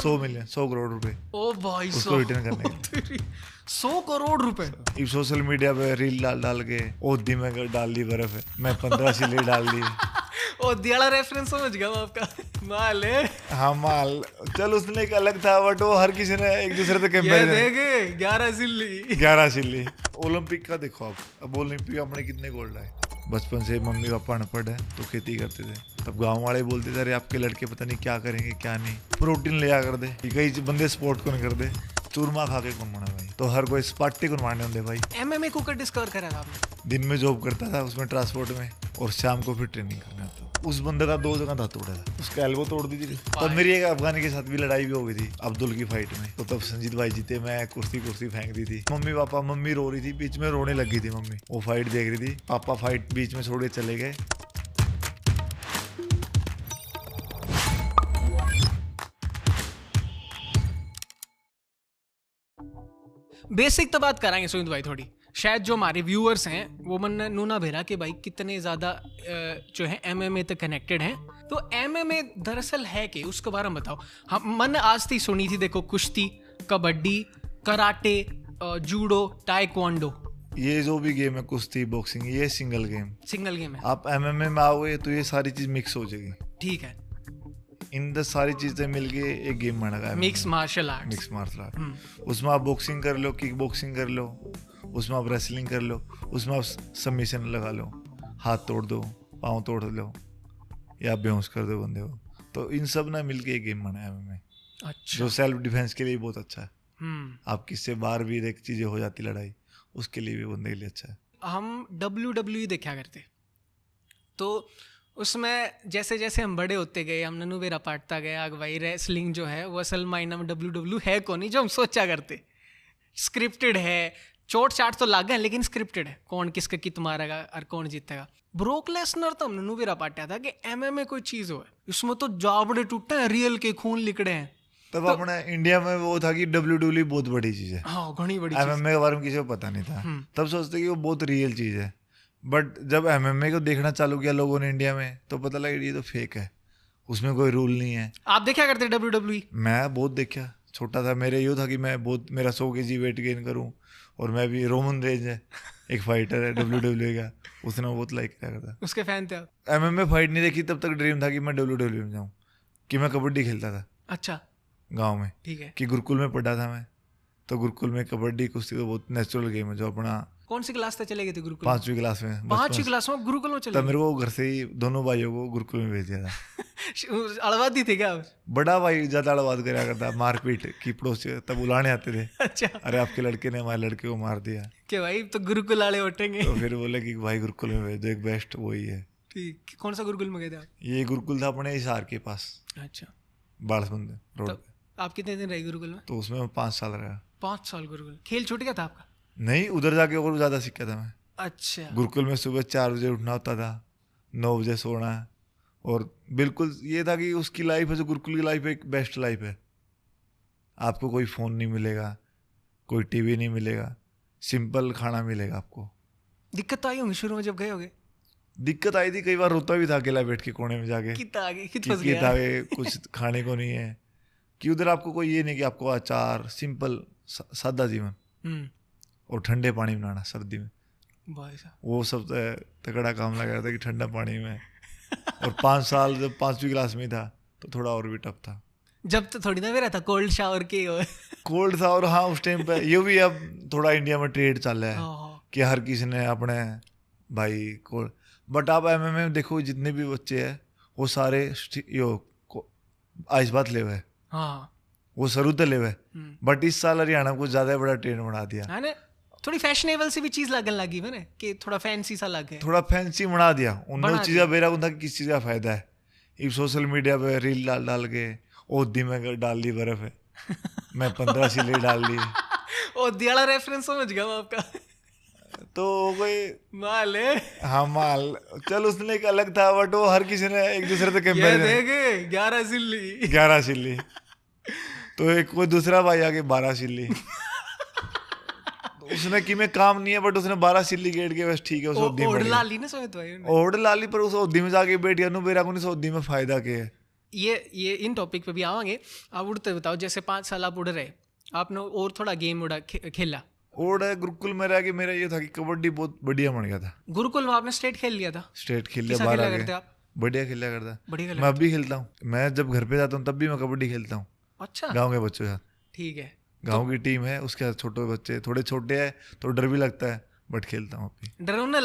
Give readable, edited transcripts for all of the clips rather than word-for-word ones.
100 करोड़ रुपए ओ भाई उसको रिटर्न करने के 100 करोड़ रुपए। लिए सोशल मीडिया पे रील डाल के ओदी में डाल दी बर्फ है, मैं 15 सिले डाल दी। ओ दियाला रेफरेंस समझ गया मैं आपका। माल है हाँ माल, चल उसने एक अलग था बट वो हर किसी ने एक दूसरे से ये कंपेयर। देखे 11 सिल्ली 11 सिल्ली। ओलंपिक का देखो आप, अब ओलंपिक अपने कितने गोल्ड आए। बचपन से मम्मी पापा अनपढ़ है तो खेती करते थे, तब गांव वाले बोलते थे अरे आपके लड़के पता नहीं क्या करेंगे क्या नहीं, प्रोटीन ले आ कर दे। कई बंदे स्पोर्ट को नहीं कर दे, चूरमा खा के कौन बना भाई, तो हर कोई स्पार्टी को मारने होंगे भाई। एमएमए को कर डिस्कवर करा था आपने? दिन में जॉब करता था उसमें ट्रांसपोर्ट में, और शाम को फिर ट्रेनिंग करना था। उस बंदे का 2 जगह दांत तोड़ा था, उसका एल्बो तोड़ दी थी। तब मेरी एक अफगानी के साथ भी लड़ाई भी हो गई थी अब्दुल की फाइट में, तो तब संजीत भाई जीते, मैं कुर्सी फेंक दी थी। मम्मी पापा, मम्मी रो रही थी, बीच में रोने लगी थी मम्मी, वो फाइट देख रही थी, पापा फाइट बीच में छोड़ के चले गए। बेसिक तो बात कराएंगे सुमित भाई थोड़ी, शायद जो हमारे व्यूअर्स हैं वो मन नूना भेरा कि भाई कितने ज़्यादा जो है एमएमए तक कनेक्टेड हैं। तो एमएमए दरअसल है कि उसके बारे में बताओ। हम मन आज थी सुनी थी, देखो कुश्ती, कबड्डी, कराटे, जूडो, टाइक्वांडो, ये जो भी गेम है कुश्ती बॉक्सिंग, ये सिंगल गेम है। आप एमएमए में आओगे तो ये सारी चीज मिक्स हो जाएगी। ठीक है, इन द सारी चीजें मिलके एक गेम बना है, मिक्स मार्शल आर्ट। उसमें आप बॉक्सिंग कर लो, किक बॉक्सिंग कर लो, उसमें आप रेसलिंग कर लो, उसमें आप सबमिशन लगा लो, हाथ तोड़ दो, पाँव तोड़ लो, या बेहोश कर दो बंदे को। तो इन सब ना मिलके एक गेम बना है एमएमए। अच्छा। जो सेल्फ डिफेंस के लिए बहुत अच्छा है। आप किससे बाहर भी एक चीजें हो जाती लड़ाई, उसके लिए भी बंदे के लिए अच्छा है। हम WWE देखा करते, तो उसमें जैसे जैसे हम बड़े होते गए, हम ननू बेरा पाटता गया कि भाई रेसलिंग जो है वो असल मायने में WWE है कौन, नहीं जो हम सोचा करते। स्क्रिप्टेड है, चोट चाट तो लागे हैं लेकिन स्क्रिप्टेड है, कौन किसका कित मारेगा और कौन जीतेगा। ब्रोक लेसनर तो हम ननू बेरा पाटा था कि एमएमए कोई चीज़ हो, इसमें तो जाबड़े टूटे हैं, रियल के खून लिकड़े हैं। तब तो अपने इंडिया में वो था कि WWE बहुत बड़ी चीज है। हाँ, घनी बड़ी। एमएमए के बारे में किसी को पता नहीं था, तब सोचते कि वो बहुत रियल चीज है। बट जब एमएमए को देखना चालू किया लोगों ने इंडिया में, तो पता लगा ये तो फेक है, उसमें कोई रूल नहीं है। आप देखा करते WWE? मैं बहुत देखा, छोटा था, मेरे ये था कि मैं बहुत, मेरा 100 kg वेट गेन करूं, और मैं भी रोमन रेंज है, एक फाइटर है WWE का, उसने बहुत लाइक किया करता, उसके फैन थे आप? एमएमए फाइट नहीं देखी तब तक ड्रीम था कि मैं WWE में जाऊं, कि मैं कबड्डी खेलता था। अच्छा, गाँव में, ठीक है, कि गुरुकुल में पढ़ा था मैं, तो गुरुकुल में कबड्डी कुश्ती तो बहुत नेचुरल गेम है। जो अपना कौन सी क्लास तक चले गए थे गुरुकुल? 5वीं क्लास में। 5वीं क्लास में गुरुकुल में चले? तब मेरे को घर से ही दोनों भाइयों को गुरुकुल में भेज दिया था। अड़वादी थे क्या? बड़ा भाई ज्यादा अड़वाद कराया करता, मारपीट की पड़ोसी, तब बुलाने आते थे। अच्छा, अरे आपके लड़के ने हमारे लड़के को मार दिया, कि भाई तो गुरुकुल वाले उठेंगे। तो फिर बोले कि भाई गुरुकुल में भेज दो, एक बेस्ट वही है। ठीक, कौन सा गुरुकुल में गए थे आप? ये गुरुकुल था अपने हिसार के पास। अच्छा, बाड़सबंद रोड पे। आप कितने दिन रहे गुरुकुल में? तो उसमें 5 साल रहा। 5 साल गुरुकुल। खेल छूट गया था आपका? नहीं, उधर जाके और ज्यादा सीखा था मैं। अच्छा। गुरुकुल में सुबह 4 बजे उठना होता था, 9 बजे सोना, और बिल्कुल ये था कि उसकी लाइफ है जो गुरुकुल की लाइफ एक बेस्ट लाइफ है। आपको कोई फ़ोन नहीं मिलेगा, कोई टीवी नहीं मिलेगा, सिंपल खाना मिलेगा आपको। दिक्कत तो आई होंगी शुरू में जब गए होगे? दिक्कत आई थी, कई बार रोता भी था अकेला बैठ के कोने में जाके, कुछ खाने को नहीं है। कि उधर आपको कोई ये नहीं कि आपको अचार, सिंपल सादा जीवन, और ठंडे पानी बनाना सर्दी में, वो सब तगड़ा काम लगा था कि ठंडा पानी में। और 5 साल जब 5वीं क्लास में था तो थोड़ा और भी टफ था। जब तो थोड़ी ना मेरा था कोल्ड शावर के कोल्ड था। और हाँ, उस टाइम पे ये भी अब थोड़ा इंडिया में ट्रेड चल रहा है कि हर किसी ने अपने भाई कोल्ड। बट आप एमएमए में देखो जितने भी बच्चे हैं वो सारे आइस बात ले हुए, वो सरूते ले हुए। बट इस साल हरियाणा को ज्यादा बड़ा ट्रेंड बना दिया, थोड़ी फैशनेबल सी भी चीज लगने लगी मैंने कि थोड़ा फैंसी सा लगे, थोड़ा फैंसी बना दिया। उन चीज़ें बेरा था कि किस चीज़ का फायदा है। एक सोशल मीडिया पे रील डाल के ओदी में डाल दी बर्फ है, मैं 15 सिले डाल दी। ओ दियाला रेफरेंस समझ गया मैं आपका। तो कोई माल है। हाँ माल, चल उसने एक अलग था बट वो हर किसी ने एक दूसरे से कंपेयर। 11 सिल्ली तो एक कोई दूसरा भाई आके 12 सिल्ली। उसने कि में काम नहीं है बट उसने 12 सिल्ली गेट के बस ठीक है। ओढ़ लाली ना सोए तो ओढ़ लाली, पर उस ओदी में जाके बैठ गया नु बेरा को नहीं, ओदी में फायदा क्या है? ये इन टॉपिक पे भी आवांगे। आप उड़ते बताओ, जैसे 5 साल आप उड़ रहे, आपने और थोड़ा गेम खेला? और गुरुकुल में रह के मेरा ये था कि कबड्डी बहुत बढ़िया बन गया था। गुरुकुल में आपने स्टेट खेल लिया था? स्टेट खेल लिया, बाहर आ गए। बढ़िया खेला करता, मैं अब भी खेलता हूँ। मैं जब घर पे जाता हूँ तब भी मैं कबड्डी खेलता हूँ। अच्छा, गाँव के बच्चों के साथ। ठीक है, गाँव की टीम है, उसके साथ छोटे बच्चे, थोड़े छोटे हैं तो डर भी लगता है, बट खेलता हूँ अभी। डर उन्हें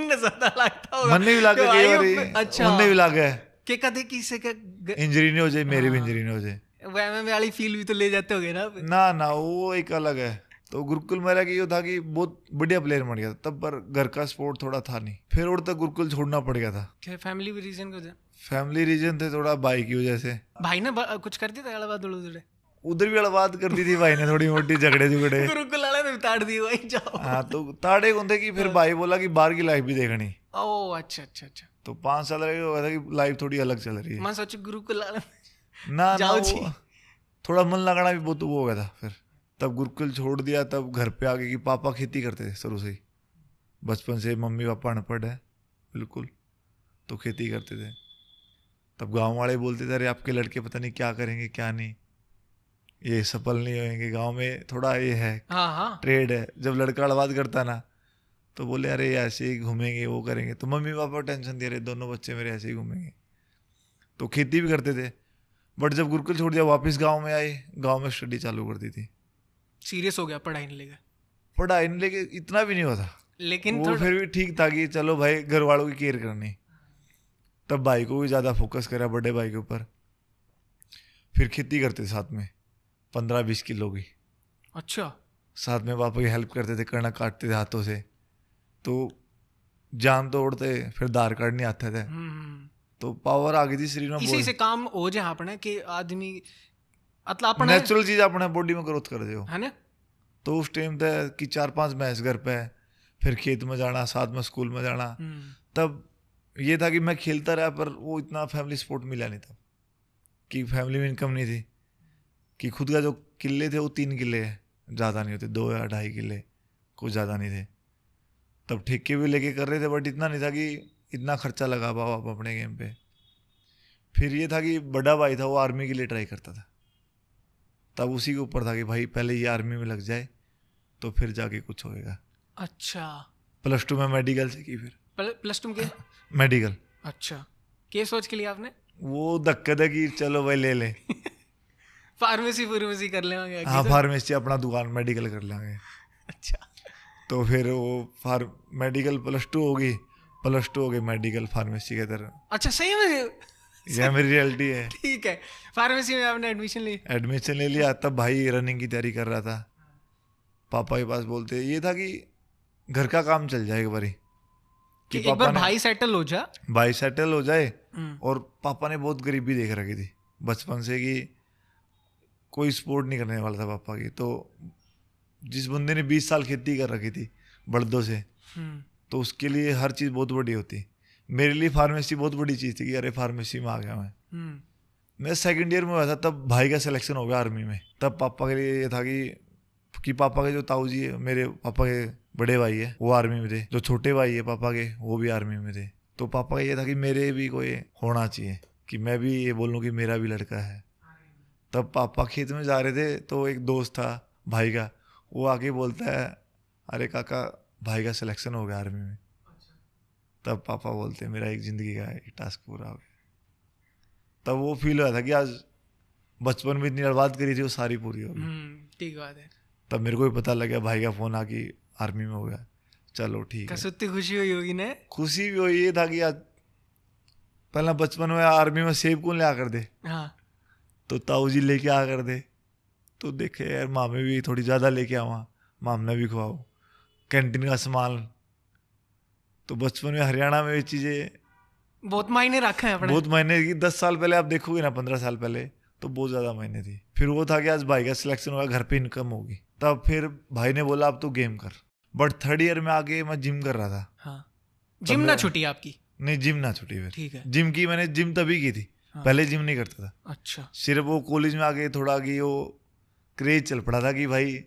ज्यादा लगता होगा, मन नहीं भी लागे कई बार। अच्छा, उन्हें भी लागे कि कदे किसी का इंजरी नहीं हो जाए, मेरी भी इंजरी नहीं हो जाए, एमएमए वाली फील भी तो ले जाते होगे ना। ना वो एक अलग है। तो गुरुकुल मेरा की ये था कि बहुत बढ़िया प्लेयर बन गया था तब, पर घर का सपोर्ट थोड़ा था नहीं, फिर और तक गुरुकुल छोड़ना पड़ गया था। फैमिली रीजन को? फैमिली रीजन थे थोड़ा, भाई की वजह से। भाई ने कुछ कर दिया था अड़बाद उड़े? उधर भी अड़बाद कर दी थी भाई ने, थोड़ी मोटी झगड़े झुगड़े। गुरुकुल वाले ने ताड़ दी भाई, जाओ। हाँ, तो ताड़े होते कि फिर भाई बोला कि बाहर की लाइफ भी देखनी। ओह अच्छा अच्छा अच्छा। तो 5 साल रह गया था कि लाइफ थोड़ी अलग चल रही है। मैं सोची गुरुकुल वाले ना थोड़ा मन लगाना भी बहुत वो हो गया था। फिर तब गुरुकुल छोड़ दिया, तब घर पे आ गए कि पापा खेती करते थे शुरू से ही, बचपन से। मम्मी पापा अनपढ़ है बिल्कुल, तो खेती करते थे। तब गांव वाले बोलते थे अरे आपके लड़के पता नहीं क्या करेंगे क्या नहीं, ये सफल नहीं होंगे। गांव में थोड़ा ये है, ट्रेड है। जब लड़का अड़बाद करता ना तो बोले अरे ऐसे ही घूमेंगे, वो करेंगे। तो मम्मी पापा टेंशन दे रहे, दोनों बच्चे मेरे ऐसे ही घूमेंगे। तो खेती भी करते थे, बट जब गुरुकुल छोड़ दिया वापस गांव में आए, गांव में स्टडी चालू कर दी थी। सीरियस हो गया पढ़ाई नहीं लेके? पढ़ाई नहीं लेके इतना भी नहीं होता, लेकिन वो फिर भी ठीक था कि चलो भाई घर वालों की केयर करनी। तब भाई को भी ज़्यादा फोकस करा, बड़े भाई के ऊपर। फिर खेती करते साथ में 15-20 किलो की। अच्छा। साथ में पापा की हेल्प करते थे, कड़ना काटते थे हाथों से। तो जान तो उड़ते, फिर दार काटने आते थे। तो पावर आ गई थी शरीर में। इसी से काम हो जाए अपने कि आदमी मतलब नेचुरल चीज अपने बॉडी में ग्रोथ कर दे है ना। तो उस टाइम था कि 4-5 भैंस घर पे है, फिर खेत में जाना, साथ में स्कूल में जाना। तब ये था कि मैं खेलता रहा, पर वो इतना फैमिली सपोर्ट मिला नहीं था कि फैमिली में इनकम नहीं थी, कि खुद का जो किले थे वो 3 किले है, ज़्यादा नहीं होते, 2 या 2.5 किले, कुछ ज़्यादा नहीं थे। तब ठेके भी लेके कर रहे थे, बट इतना नहीं था कि इतना खर्चा लगा पाओ आप अपने गेम पे। फिर ये था कि बड़ा भाई था, वो आर्मी के लिए ट्राई करता था। तब उसी के ऊपर था कि भाई पहले ये आर्मी में लग जाए तो फिर जाके कुछ होएगा। अच्छा। +2 में मेडिकल से की। फिर +2 में मेडिकल। अच्छा, क्या सोच के लिया आपने? वो धक्का था कि चलो भाई ले ले फार्मेसी कर लेंगे। हाँ, फार्मेसी अपना दुकान, मेडिकल कर लेंगे। अच्छा। तो फिर वो मेडिकल +2 होगी, +2 हो गई मेडिकल फार्मेसी के तरह। अच्छा, सही में? यह मेरी रियलिटी है। ठीक है, फार्मेसी में आपने एडमिशन ले लिया। तब भाई रनिंग की तैयारी कर रहा था, पापा के पास बोलते ये था कि घर का काम चल जाए एक बारी, कि एक बार भाई सेटल हो जाए। और पापा ने बहुत गरीबी देख रखी थी बचपन से, कि कोई सपोर्ट नहीं करने वाला था पापा की। तो जिस बंदे ने 20 साल खेती कर रखी थी बड़दों से, तो उसके लिए हर चीज़ बहुत बड़ी होती। मेरे लिए फार्मेसी बहुत बड़ी चीज़ थी कि अरे फार्मेसी में आ गया मैं 2nd ईयर में हुआ था, तब भाई का सिलेक्शन हो गया आर्मी में। तब पापा के लिए ये था कि पापा के जो ताऊ जी है, मेरे पापा के बड़े भाई है, वो आर्मी में थे। जो छोटे भाई है पापा के, वो भी आर्मी में थे। तो पापा का ये था कि मेरे भी कोई होना चाहिए, कि मैं भी ये बोलूँ कि मेरा भी लड़का है। तब पापा खेत में जा रहे थे, तो एक दोस्त था भाई का, वो आके बोलता है अरे काका भाई का सिलेक्शन हो गया आर्मी में। तब पापा बोलते मेरा एक ज़िंदगी का एक टास्क पूरा हो गया। तब वो फील हुआ था कि आज बचपन में इतनी बर्बाद करी थी वो सारी पूरी हो गई। ठीक बात है। तब मेरे को भी पता लगा, भाई का फ़ोन आ कि आर्मी में हो गया, चलो ठीक है। कितनी खुशी हुई होगी ना? खुशी भी हुई, ये था कि आज पहला बचपन में आर्मी में सेब कौन ले कर दे। हाँ। तो ताऊ जी लेके आ कर दे, तो देखे यार मामे भी थोड़ी ज़्यादा लेके आवा, मामने भी खुआओ, कैंटीन का सामान। तो बचपन में हरियाणा में ये चीज़ें बहुत मायने रखा है, बहुत मायने की। 10 साल पहले आप देखोगे ना, 15 साल पहले, तो बहुत ज़्यादा मायने थी। फिर वो था कि आज भाई का सिलेक्शन होगा, घर पे इनकम होगी। तब फिर भाई ने बोला अब तो गेम कर। बट 3rd ईयर में आके मैं जिम कर रहा था। हाँ। जिम ना छुटी आपकी? नहीं, जिम ना छुटी। फिर ठीक है। जिम की मैंने जिम तभी की थी। हाँ। पहले जिम नहीं करता था। अच्छा। सिर्फ वो कॉलेज में आके थोड़ा कि वो क्रेज चल पड़ा था कि भाई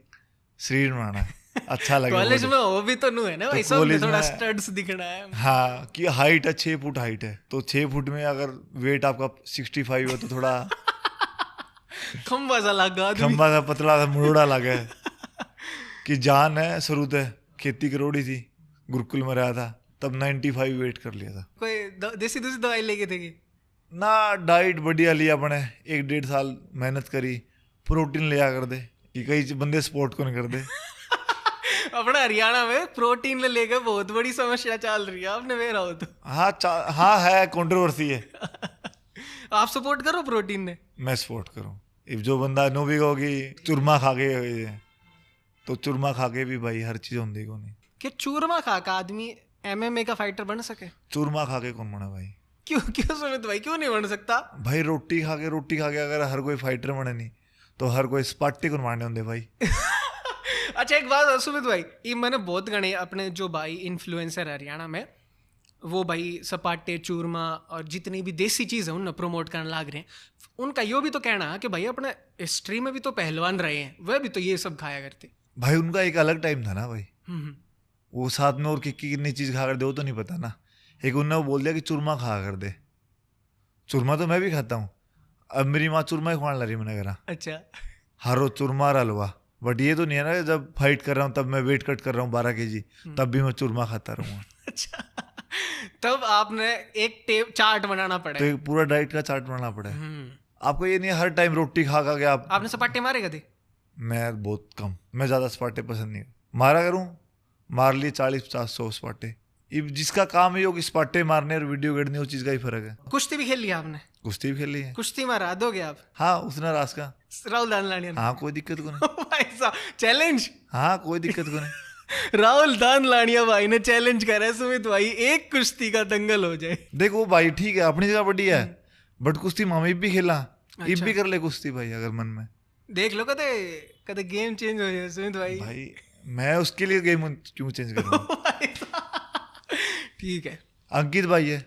शरीर बनाना है। अच्छा लगे। कॉलेज में वो भी तो है ना भाई, सब में थोड़ा स्टड्स दिखना है। हाँ, कि हाइट है 6 फुट हाइट है, तो 6 फुट में अगर वेट आपका 65 है तो थोड़ा खंबा सा लगा, खंबा सा पतला सा मुड़ोड़ा लगा है कि जान है शुरू से खेती करोड़ी थी, गुरुकुल में रहा था तब 95 वेट कर लिया था। कोई देसी दवाई लेके थे कि ना? डाइट बढ़िया लिया अपने, 1-1.5 साल मेहनत करी, प्रोटीन लिया कर दे कि कई बंदे स्पोर्ट को नहीं कर दे। अपना हरियाणा में प्रोटीन ले लेकर बहुत बड़ी समस्या चल रही है, आपने मेरा हो तो। हाँ है, कंट्रोवर्सी है। आप सपोर्ट करो प्रोटीन ने? मैं सपोर्ट करूं। इफ जो बंदा नो भी होगी चूरमा खा के, तो चूरमा खा के भी भाई हर चीज होती को नहीं। कि चूरमा खा का आदमी MMA का फाइटर बन सके? चूरमा खा के कौन बना भाई? क्यों सुमित भाई, क्यों नहीं बन सकता भाई? रोटी खा के अगर हर कोई फाइटर बने नहीं तो हर कोई स्पार्टी को मारने होंगे भाई। अच्छा एक बात सुमित भाई, ये मैंने बहुत गणे अपने जो भाई इन्फ्लुएंसर हरियाणा में, वो भाई सपाटे चूरमा और जितनी भी देसी चीज़ है उन प्रमोट करने लग रहे हैं। उनका यो भी तो कहना है कि भाई अपने हिस्ट्री में भी तो पहलवान रहे हैं, वह भी तो ये सब खाया करते भाई। उनका एक अलग टाइम था ना भाई। वो साथ में और कितनी चीज़ खा कर दे वो तो नहीं पता ना। एक उन्होंने बोल दिया कि चूरमा खा कर दे, चूरमा तो मैं भी खाता हूँ। अब मेरी माँ चूरमा ही खुआने लगी मैंने करा। अच्छा, हर रोज चूरमा हलवा। बट ये तो नहीं है ना जब फाइट कर रहा हूँ तब मैं वेट कट कर रहा हूँ 12 kg, तब भी मैं चूरमा खाता रहूँगा। अच्छा, तब आपने एक चार्ट बनाना पड़ा, तो एक पूरा डाइट का चार्ट बनाना पड़ा। आपको ये नहीं हर टाइम रोटी खा के आपने सपाटे मारे कभी? मैं बहुत कम, मैं ज़्यादा सपाटे पसंद नहीं। मारा करूँ, मार लिए 40-50-100 सपाटे। जिसका काम है कि स्पाटे मारने और वीडियो गिरने, उस चीज का ही फर्क है। कुश्ती भी खेल लिया आपने? कुश्ती भी खेल ली है। कुश्ती में हरा दोगे आप? हाँ, उसने रास का राहुल दानलानिया। हाँ, कोई दिक्कत को नहीं। ऐसा चैलेंज? हाँ, कोई दिक्कत को नहीं। राहुल दानलानिया भाई ने चैलेंज करा है सुमित भाई, एक कुश्ती का दंगल हो जाए। देखो भाई ठीक है, अपनी जगह बढ़िया है, बट कुश्ती मामी भी खेला, इब भी कर ले कुश्ती भाई अगर मन में। देख लो कदे कदे गेम चेंज हो जाए सुमित भाई। भाई मैं उसके लिए गेम क्यों चेंज करूँ? ठीक है। अंकित भाई है,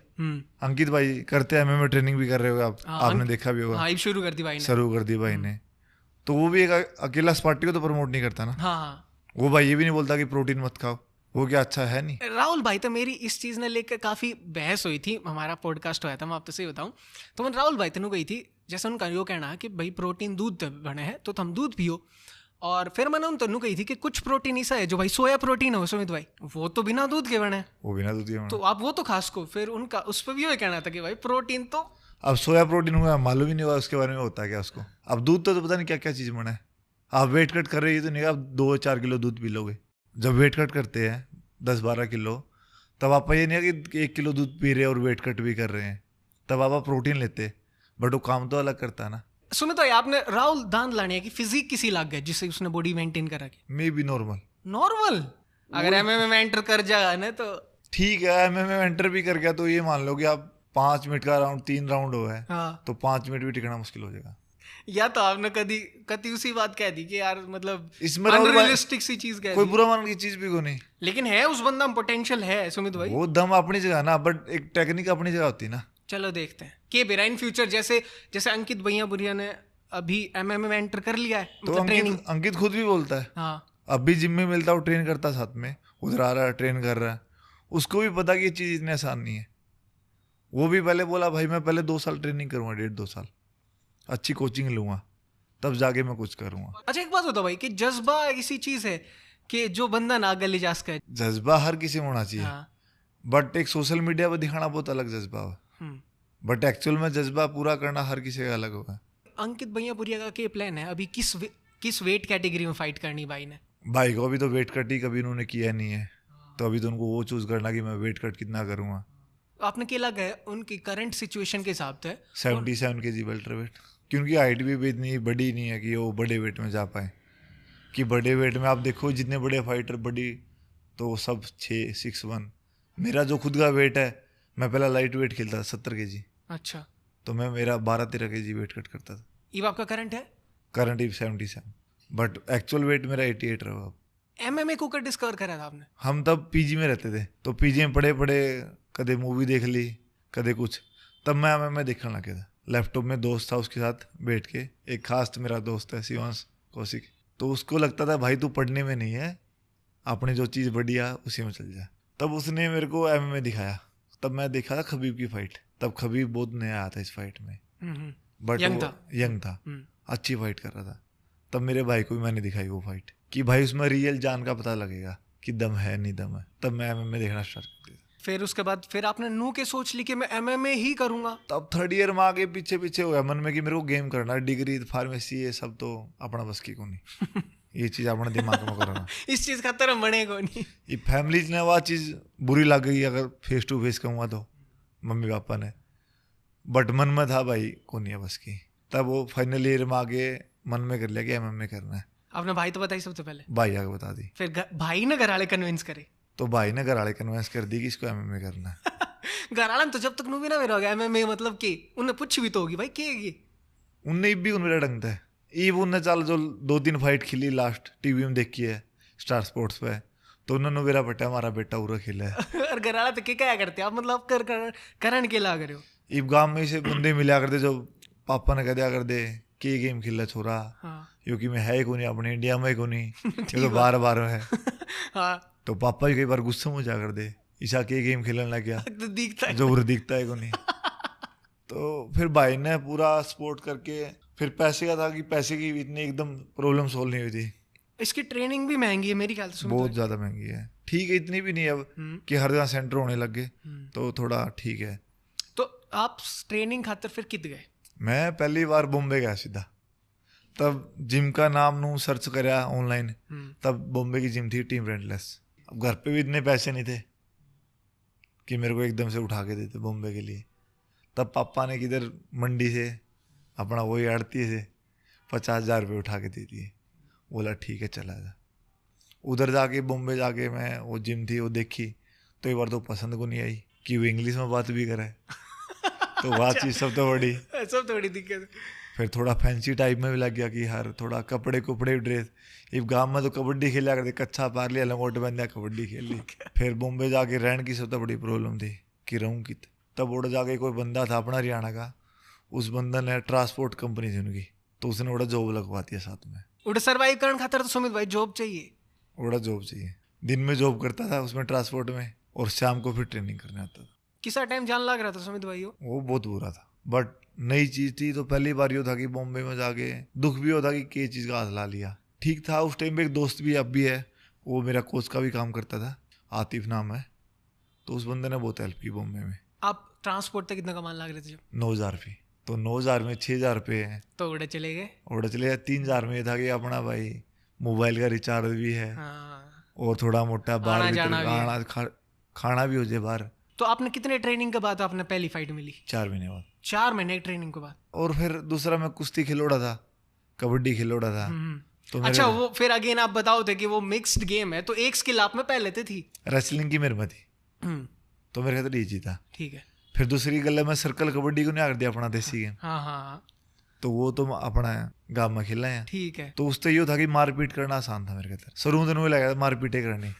अंकित भाई करते हैं MMA ट्रेनिंग भी कर रहे हो आप, आपने देखा भी होगा। हाँ, शुरू कर दी भाई ने। तो वो भी एक अकेला स्पार्टी को तो प्रमोट नहीं करता ना। हाँ, वो भाई ये भी नहीं बोलता कि प्रोटीन मत खाओ, वो क्या अच्छा है नहीं। राहुल भाई तो मेरी इस चीज़ ने लेकर काफ़ी बहस हुई थी, हमारा पॉडकास्ट हुआ था, मैं आपसे सही बताऊँ तो मैं राहुल भाई तेनू गई थी, जैसे उनका यो कहना कि भाई प्रोटीन दूध बने हैं तो तुम दूध पियो। और फिर मैंने उन तनु कही थी कि कुछ प्रोटीन ऐसा है जो भाई सोया प्रोटीन है सुमित भाई, वो तो बिना दूध के बने, वो बिना दूध के बने, तो आप वो तो खास को। फिर उनका उस पर भी यही कहना था कि भाई प्रोटीन तो अब सोया प्रोटीन हुआ, मालूम ही नहीं हुआ उसके बारे में होता है क्या उसको। अब दूध तो पता नहीं क्या क्या चीज़ बना है। आप वेट कट कर रहे हैं तो नहीं, आप 2-4 किलो दूध पी लोगे। जब वेट कट करते हैं 10-12 किलो, तब आप ये नहीं है कि 1 किलो दूध पी रहे और वेट कट भी कर रहे हैं, तब आप प्रोटीन लेते, बट वो काम तो अलग करता है ना। सुमित भाई आपने राहुल दानलानिया की फिजिक किसी लग गया जिससे उसने बॉडी मेंटेन करा के? May be normal. अगर MMA में एंटर कर जाएगा ना तो ठीक है। MMA में एंटर भी कर गया तो ये मान लो कि आप 5 मिनट का राउंड 3 राउंड हो है। हाँ। तो 5 मिनट भी टिकना मुश्किल हो जाएगा। या तो आपने कभी उसी बात कह दी कि यार मतलब इसमें अनरियलिस्टिक सी चीज कह दी। कोई बुरा मानने की चीज भी को नहीं, लेकिन है उस बंदा में पोटेंशियल है सुमित भाई। वो दम अपनी जगह ना, बट एक टेक्निक अपनी जगह होती ना। चलो देखते हैं कि बेरा इन फ्यूचर जैसे अंकित भैया बुरिया ने अभी MMA में एंटर कर लिया है तो अंकित खुद भी बोलता है। हाँ। अभी जिम में मिलता है, ट्रेन करता साथ में, उधर आ रहा है ट्रेन कर रहा है, उसको भी पता कि ये चीज़ इतनी आसान नहीं है। वो भी पहले बोला भाई मैं पहले 2 साल ट्रेनिंग करूँगा, 1.5-2 साल अच्छी कोचिंग लूँगा, तब जाके मैं कुछ करूँगा। अच्छा एक बात बताओ भाई कि जज्बा ऐसी चीज़ है कि जो बंदा ना गले जा सके। जज्बा हर किसी में होना चाहिए। हाँ। बट एक सोशल मीडिया पर दिखाना बहुत अलग जज्बा है, बट एक्चुअल में जज्बा पूरा करना हर किसी का अलग होगा। अंकित भैया बुरिया का क्या प्लान है अभी, किस वेट कैटेगरी में फाइट करनी भाई ने? भाई को अभी तो वेट कट ही कभी उन्होंने किया नहीं है, तो अभी तो उनको वो चूज करना कि मैं वेट कट कितना करूँगा। आपने क्या लगा है उनकी करंट सिचुएशन के हिसाब से? 77 kg वेल्टर वेट, क्योंकि हाइट भी इतनी बड़ी नहीं है कि वो बड़े वेट में जा पाए। कि बड़े वेट में आप देखो जितने बड़े फाइटर बड़ी तो सब 6'1". मेरा जो खुद का वेट है, मैं पहला लाइट वेट खेलता था 70 kg। अच्छा, तो मैं मेरा 12-13 kg वेट कट करता था। ये आपका करंट है? करंट 77, बट एक्चुअल वेट मेरा 88 रहा। MMA को कर डिस्कवर करा था आपने? हम तब PG में रहते थे, तो PG में पढ़े कदे मूवी देख ली कदे कुछ, तब मैं MMA देखने लग गया था। लैपटॉप में दोस्त था, उसके साथ बैठ के, एक खास मेरा दोस्त है शिवांश कौशिक, तो उसको लगता था भाई तू पढ़ने में नहीं है, अपनी जो चीज़ बढ़िया उसी में चल जा। तब उसने मेरे को MMA दिखाया, तब मैं देखा था खबीब की फाइट। तब खबीब बहुत नया आया था इस फाइट में, बट यंग था, अच्छी फाइट कर रहा था। तब मेरे भाई को भी मैंने दिखाई वो फाइट कि भाई उसमें रियल जान का पता लगेगा कि दम है नहीं दम है। तब मैं MMA देखना स्टार्ट कर दिया। फिर उसके बाद फिर आपने नू के सोच ली कि मैं MMA ही करूंगा। तब 3rd ईयर में आगे पीछे पीछे हुआ मन में कि मेरे को गेम करना, डिग्री फार्मेसी ये सब तो अपना बस की को नहीं। ये चीज अपने दिमाग में करना इस चीज का तरह बने को नहीं। ये फैमिली ने वो चीज बुरी लग गई अगर फेस टू फेस कहूँगा तो मम्मी पापा ने, बट मन में था भाई को नहीं है बस की। तब वो फाइनल ईयर में आगे मन में कर लिया कि MMA करना है। आपने भाई तो बताई सबसे पहले? भाई आगे बता दी। फिर भाई ने घर वाले कन्विंस करे? तो भाई ने घर वाले कन्विंस कर दी कि इसको MMA करना है। घर वाले तो जब तक भी ना मेरा हो गया MMA मतलब कि उन्हें पूछ भी तो होगी भाई के ये उनने भी उन मेरा डंगता है ईब उनने चल जो 2-3 फाइट खेली लास्ट टीवी में देखी है स्टार स्पोर्ट्स पे, तो उन्होंने मेरा बेटा हमारा बेटा पूरा खेला है। और घर वाला तो क्या करते आप मतलब करन के ला करे हो? ईब गांव में से बंदे मिला करते जो पापा ने कह दिया कर दे कि गेम खेला छोरा, क्योंकि मैं है को नहीं अपने इंडिया में को नहीं ये तो बार बार है। तो पापा ही कई बार गुस्सा में जा कर दे ईशा के गेम खेलने लग गया जो बुरा दिखता है को नहीं। तो फिर भाई ने पूरा सपोर्ट करके, फिर पैसे का था कि पैसे की इतनी एकदम प्रॉब्लम सोल्व नहीं हुई थी। इसकी ट्रेनिंग भी महंगी है मेरी ख्याल से? बहुत ज्यादा महंगी है। ठीक है इतनी भी नहीं अब कि हर जगह सेंटर होने लग गए, तो थोड़ा ठीक है। तो आप ट्रेनिंग खातर फिर कित गए? मैं पहली बार बॉम्बे गया सीधा। तब जिम का नाम नू सर्च कराया ऑनलाइन, तब बॉम्बे की जिम थी टीम रेंटलेस। अब घर पे भी इतने पैसे नहीं थे कि मेरे को एकदम से उठा के देते बॉम्बे के लिए। तब पापा ने किधर मंडी से अपना वही 38 से 50,000 रुपये उठा के दे दिए। बोला ठीक है चला जा। उधर जाके बॉम्बे जाके मैं वो जिम थी वो देखी, तो एक बार तो पसंद को नहीं आई कि वो इंग्लिश में बात भी करे। तो वह चीज़ सब तो बड़ी दिक्कत। फिर थोड़ा फैंसी टाइप में भी लग गया कि हर थोड़ा कपड़े ड्रेस। एक गांव में तो कबड्डी खेला करते, कच्चा पार लिया लंगोट बन दिया कबड्डी खेल ली। फिर बॉम्बे जाके रहने की सबसे बड़ी प्रॉब्लम थी कि रहूँ कित। तब उड़ जाके कोई बंदा था अपना हरियाणा का, उस बंदा ने ट्रांसपोर्ट कंपनी थी उनकी, तो उसने उड़ा जॉब लगवा दिया साथ में। उड़ा सर्वाइव करने खातर तो सुमित भाई जॉब चाहिए। उड़ा जॉब चाहिए। दिन में जॉब करता था उसमें ट्रांसपोर्ट में, और शाम को फिर ट्रेनिंग करने आता था। किसा टाइम जान लग रहा था सुमित भाई? वो बहुत बुरा था, बट नई चीज थी तो पहली बार ये था कि बॉम्बे में जाके दुख भी होता कि किस चीज का हाथ ला लिया। ठीक था उस टाइम पे। एक दोस्त भी अब भी है, वो मेरा कोच का भी काम करता था, आतिफ नाम है, तो उस बंदे ने बहुत हेल्प की बॉम्बे में। आप ट्रांसपोर्ट तक कितना कमाने लग रहे थे? 9,000 रुपये। तो 9,000 में 6,000 रुपये है, तो उड़े चले गए। 3,000 में था कि अपना भाई मोबाइल का रिचार्ज भी है, और थोड़ा मोटा बाहर खाना भी हो जाए बाहर। तो आपने कितने ट्रेनिंग के बाद आपने पहली फाइट मिली? 4 महीने बाद। 4 महीने ट्रेनिंग के बाद। और फिर दूसरा मैं कुश्ती खिलौड़ा था, कबड्डी खिलौड़ा था। तो अच्छा वो फिर अगेन आप बताओ थे कि वो मिक्स्ड गेम है, तो एक स्किल आप में पहले थी? रेसलिंग की मेरे में थी, तो मेरे खाते इजी था। ठीक है। फिर दूसरी गल मैं सर्कल कबड्डी को नहीं आकर दिया अपना देसी गेम। हाँ। तो वो तो अपना गांव में खेला है। ठीक है। तो उससे ये था कि मारपीट करना आसान था मेरे खाते। शुरू में लगा मारपीटे करनी।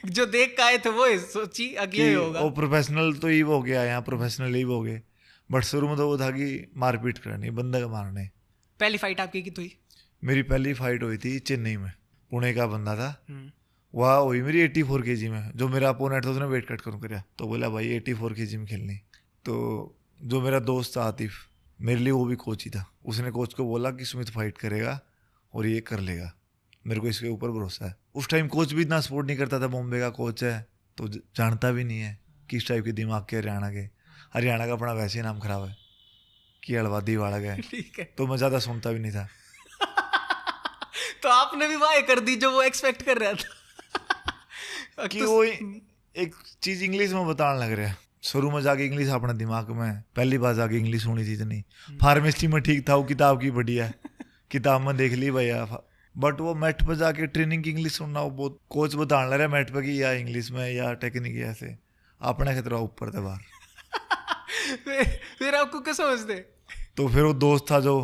जो देख के आए थे वो सोची अगले होगा। वो प्रोफेशनल तो ही हो गया, यहाँ प्रोफेशनल ही हो गए, बट शुरू में तो वो था कि मारपीट करनी, बंदे का मारने। पहली फाइट आपकी की हुई? मेरी पहली फाइट हुई थी चेन्नई में, पुणे का बंदा था, वहाँ हुई मेरी 84 kg में। जो मेरा अपोनेंट था उसने वेट कट करूँ कराया, तो बोला भाई 84 kg में खेलनी। तो जो मेरा दोस्त था आतिफ, मेरे लिए वो भी कोच ही था, उसने कोच को बोला कि सुमित फाइट करेगा और ये कर लेगा, मेरे को इसके ऊपर भरोसा है। उस टाइम कोच भी इतना सपोर्ट नहीं करता था, बॉम्बे का कोच है तो जानता भी नहीं है किस टाइप के दिमाग के हरियाणा का अपना वैसे ही नाम खराब है कि अड़वादी वाला गया। ठीक है। तो मैं ज़्यादा सुनता भी नहीं था। तो आपने भी वाह कर दी जो वो एक्सपेक्ट कर रहा था। कि वो एक चीज़ इंग्लिश में बताने लग रहा है। शुरू में जाके इंग्लिश अपने दिमाग में पहली बार जाके इंग्लिश होनी थी इतनी। फार्मेसी में ठीक था, वो किताब की बढ़िया किताब में देख ली भैया, बट वो मैट पर जाके ट्रेनिंग की इंग्लिश सुनना वो बहुत कोच बताने लग रहा है मैट पर कि या इंग्लिश में या टेक्निक ऐसे अपने खतरा ऊपर थे बाहर। फिर आपको क्या समझते? तो फिर वो दोस्त था जो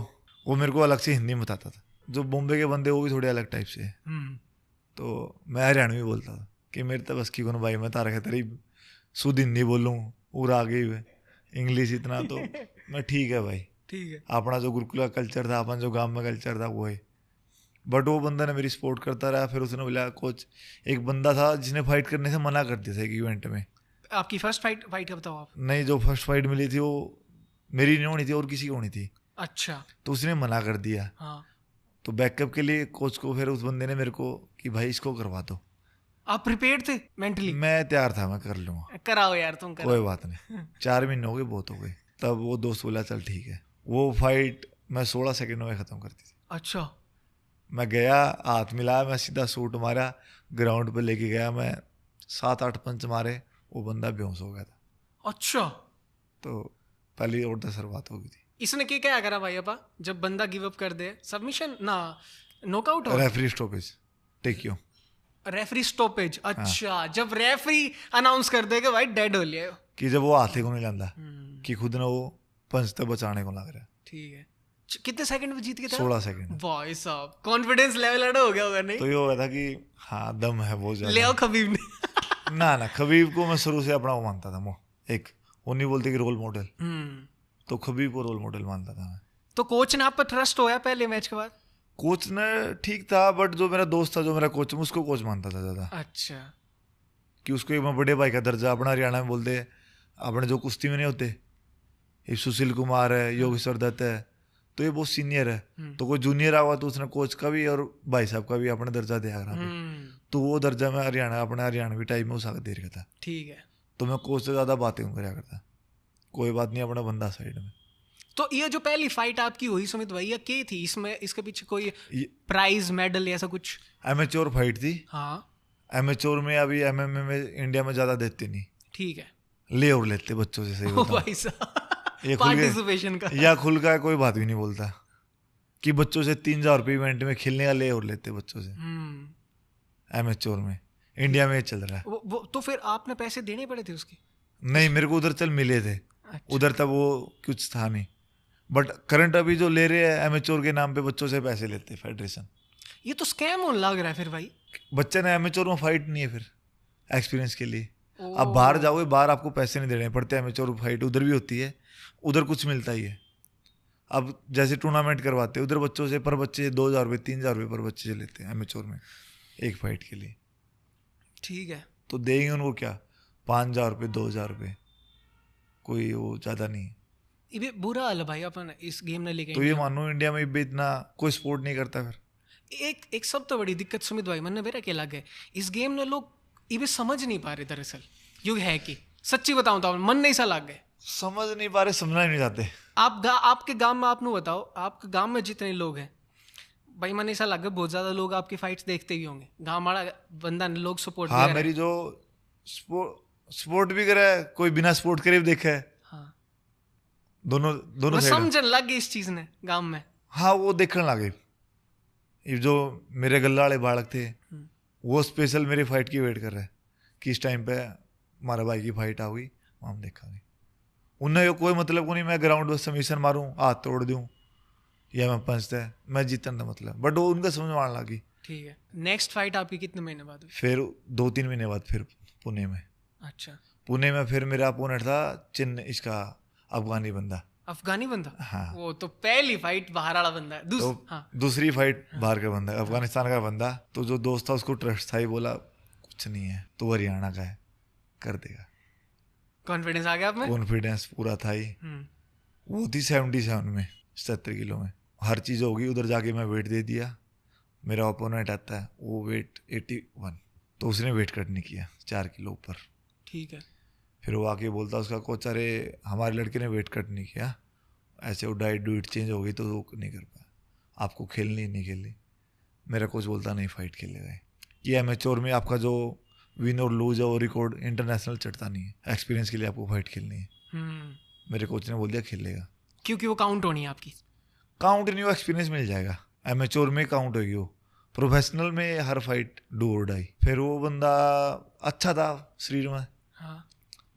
वो मेरे को अलग से हिंदी में बताता था। जो बॉम्बे के बंदे वो भी थोड़े अलग टाइप से, तो मैं हरियाणवी बोलता था कि मेरे तो बस की कौन भाई, मैं तारा खतरी शुद्ध हिंदी बोलूँ और आगे इंग्लिश इतना, तो मैं ठीक है भाई, ठीक है। अपना जो गुरुकुला कल्चर था, अपन जो गांव में कल्चर था वो है। बट वो बंदा ने मेरी सपोर्ट करता रहा। फिर उसने बोला कोच, एक बंदा था जिसने फाइट करने से मना कर दिया था एक इवेंट में। आपकी फर्स्ट फाइट का बताओ आप? नहीं, जो फर्स्ट फाइट मिली थी वो मेरी नहीं होनी थी और किसी की होनी थी। अच्छा। तो उसने मना कर दिया। हाँ। तो बैकअप के लिए कोच को फिर उस बंदे ने मेरे को कि भाई इसको करवा दो। आप प्रिपेयर्ड थे मेंटली? मैं तैयार था, मैं कर लूँगा। कराओ यार, तुम कराओ, कोई बात नहीं। 4 महीने हो गए, बहुत हो गए। तब वो दोस्त बोला चल ठीक है। वो फाइट मैं 16 सेकंड में ख़त्म करती थी। अच्छा। मैं गया, हाथ मिलाया, मैं सीधा शूट मारा, ग्राउंड पे लेके गया, मैं 7-8 पंच मारे, वो बंदा बेहोश हो गया था। अच्छा। तो पहली और 10 बात हो गई थी। इसने क्या करा भाई अपा जब बंदा गिव अप कर दे? सबमिशन ना नॉकआउट हो? Referee stoppage, take you. Referee stoppage? अच्छा। हाँ। जब रेफरी अनाउंस कर दे कि भाई डेड हो लिया, कि जब वो हाथे को नहीं लांदा कि खुद ने वो पंच तक बचाने को लग रहा है। ठीक है। कितने सेकंड में जीत गया था? 16 सेकंड। भाई साहब, कॉन्फिडेंस लेवल अड़ा हो गया होगा? नहीं, तो ये हो गया था कि हाँ दम है बहुत ज्यादा। ले आओ खबीब ने। ना खबीब को मैं शुरू से अपना वो मानता था। वो एक वो नहीं बोलते कि रोल मॉडल, तो खबीब को रोल मॉडल मानता था मैं। तो कोच ने आप पर ट्रस्ट होया पहले मैच के बाद? कोच ने ठीक था, बट जो मेरा दोस्त था, जो मेरा कोच, उसको कोच मानता था ज्यादा। अच्छा। कि उसको एक बड़े भाई का दर्जा, अपना हरियाणा में बोलते हैं अपने जो कुश्ती में नहीं होते, ये सुशील कुमार है, योगेश्वर दत्त है, तो ये बहुत सीनियर है। तो कोई जूनियर आवा तो उसने कोच का भी और भाई साहब का भी अपना दर्जा दिया करा। तो वो दर्जा मैं अपने हरियाणवी टाइम में उसा दे रखा था। ठीक है। तो मैं कोच से ज्यादा बातें कराया करता, कोई बात नहीं, अपना बंदा साइड में। तो ये जो पहली फाइट आपकी हुई सुमित भैया, क्या थी इसमें? इसके पीछे कोई प्राइज मेडल या ऐसा कुछ? एमेच्योर फाइट थी। हाँ। एमेच्योर में अभी एमएमए में इंडिया में ज्यादा देते नहीं। ठीक है। ले और लेते बच्चों से, सही बताओ। भाई साहब, पार्टिसिपेशन का या खुल का कोई बात भी नहीं बोलता कि बच्चों से 3,000 रुपये इवेंट में खेलने का ले और लेते बच्चों से। एमेच्योर में इंडिया में चल रहा है। वो तो फिर आपने पैसे देने पड़े थे उसके? नहीं, मेरे को उधर चल मिले थे। अच्छा। उधर तब वो कुछ था नहीं, बट करंट अभी जो ले रहे हैं एमेच्योर के नाम पे बच्चों से पैसे लेते फेडरेशन। ये तो स्कैम होने लग रहा है फिर भाई। बच्चे ने एमेच्योर में फाइट नहीं है फिर एक्सपीरियंस के लिए। अब बाहर जाओगे, बाहर आपको पैसे नहीं देने पड़ते। एमेच्योर फाइट उधर भी होती है, उधर कुछ मिलता ही है। अब जैसे टूर्नामेंट करवाते हैं उधर बच्चों से पर बच्चे 2,000 रुपये 3,000 रुपये पर बच्चे से लेते हैं एमेच्योर में एक फाइट के लिए। ठीक है। तो देंगे उनको क्या 5,000 रुपये 2,000 रुपये, कोई वो ज़्यादा नहीं है। ये बुरा हाल है भाई अपन इस गेम ने लेके। तो ये मानो इंडिया में भी इतना कोई सपोर्ट नहीं करता। फिर एक सब तो बड़ी दिक्कत सुमित भाई मन मेरा क्या लग है, इस गेम ने लोग ये समझ नहीं पा रहे दरअसल। यू है कि सच्ची बताऊं तो मन नहीं सा लग गए, समझ नहीं पा रहे, समझना ही नहीं चाहते। आपके गांव में आपने बताओ, आपके गांव में जितने लोग हैं भाई, मन ऐसा लग गया बहुत ज्यादा लोग आपकी फाइट्स देखते भी होंगे। गांव वाला बंदा लोग सपोर्ट। हाँ, मेरी जो सपोर्ट भी करे, कोई बिना सपोर्ट करे भी देखे है। हाँ, दोनों समझने लग गई इस चीज ने गांव में। हाँ, वो देखने लगे। ये जो मेरे गल्ला वाले बालक थे वो स्पेशल मेरी फाइट की वेट कर रहे हैं कि इस टाइम पे हमारा भाई की फाइट आ गई, हम देखा नहीं। उन्हें कोई मतलब को नहीं मैं ग्राउंड में सबमिशन मारूं, हाथ तोड़ दूं या मैं पंचता है, मैं जीतने का मतलब। बट वो उनका समझ में आने लगी। ठीक है। नेक्स्ट फाइट आपकी कितने महीने बाद हुई? फिर 2-3 महीने बाद फिर पुणे में। अच्छा। पुणे में फिर मेरा अपोनेंट था इसका अफगानी बंदा। अफगानी बंदा? हाँ। वो तो पहली फाइट बाहर वाला बंदा है। दूसरी फाइट बाहर का बंदा, अफगानिस्तान का बंदा। तो जो दोस्त था उसको ट्रस्ट था, ही बोला कुछ नहीं है, तो हरियाणा का है, कर देगा। कॉन्फिडेंस आ गया आप में? कॉन्फिडेंस पूरा था ही। वो थी 77 में, 77 किलो में। हर चीज़ होगी, उधर जाके मैं वेट दे दिया। मेरा ओपोनेंट आता है वो वेट 81, तो उसने वेट कट नहीं किया 4 किलो ऊपर। ठीक है। फिर वो आके बोलता उसका कोच, अरे हमारे लड़के ने वेट कट नहीं किया, ऐसे वो डाइट चेंज हो गई तो वो नहीं कर पाया, आपको खेलनी नहीं खेलनी। मेरा कोच बोलता नहीं फाइट खेलेगा। ये एमेच्योर में आपका जो विन और लूज है वो रिकॉर्ड इंटरनेशनल चढ़ता नहीं है, एक्सपीरियंस के लिए आपको फाइट खेलनी है। मेरे कोच ने बोल दिया खेलेगा, क्योंकि वो काउंट होनी है आपकी। काउंट नहीं, वो एक्सपीरियंस मिल जाएगा। एमेच्योर में काउंट होगी, वो प्रोफेशनल में हर फाइट डू और डाई। फिर वो बंदा अच्छा था शरीर में। हाँ।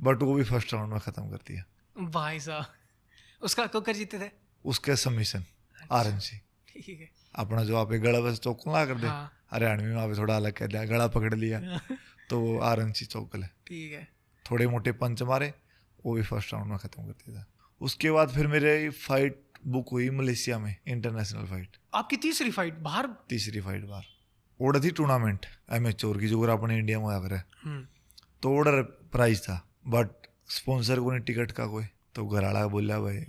बट वो भी फर्स्ट राउंड में खत्म कर दिया भाई साहब। उसका कुकर जीते थे? उसके सबमिशन। आरएनसी। ठीक है। अपना जो आप गला बस चौकल ना कर दे। हाँ। हरियाणवी में आप थोड़ा अलग कर दिया, गला पकड़ लिया तो वो आरएनसी चौकल है। ठीक है। थोड़े मोटे पंच मारे, वो भी फर्स्ट राउंड में खत्म कर दिया था। उसके बाद फिर मेरे फाइट बुक हुई मलेशिया में इंटरनेशनल फाइट। आपकी तीसरी फाइट बाहर? तीसरी फाइट बाहर। ऑर्डर थी टूर्नामेंट एमेच्योर की, जो अपने इंडिया में आकर है, तो ऑर्डर प्राइस था, बट स्पॉन्सर को नहीं टिकट का कोई। तो घर वाला बोला भाई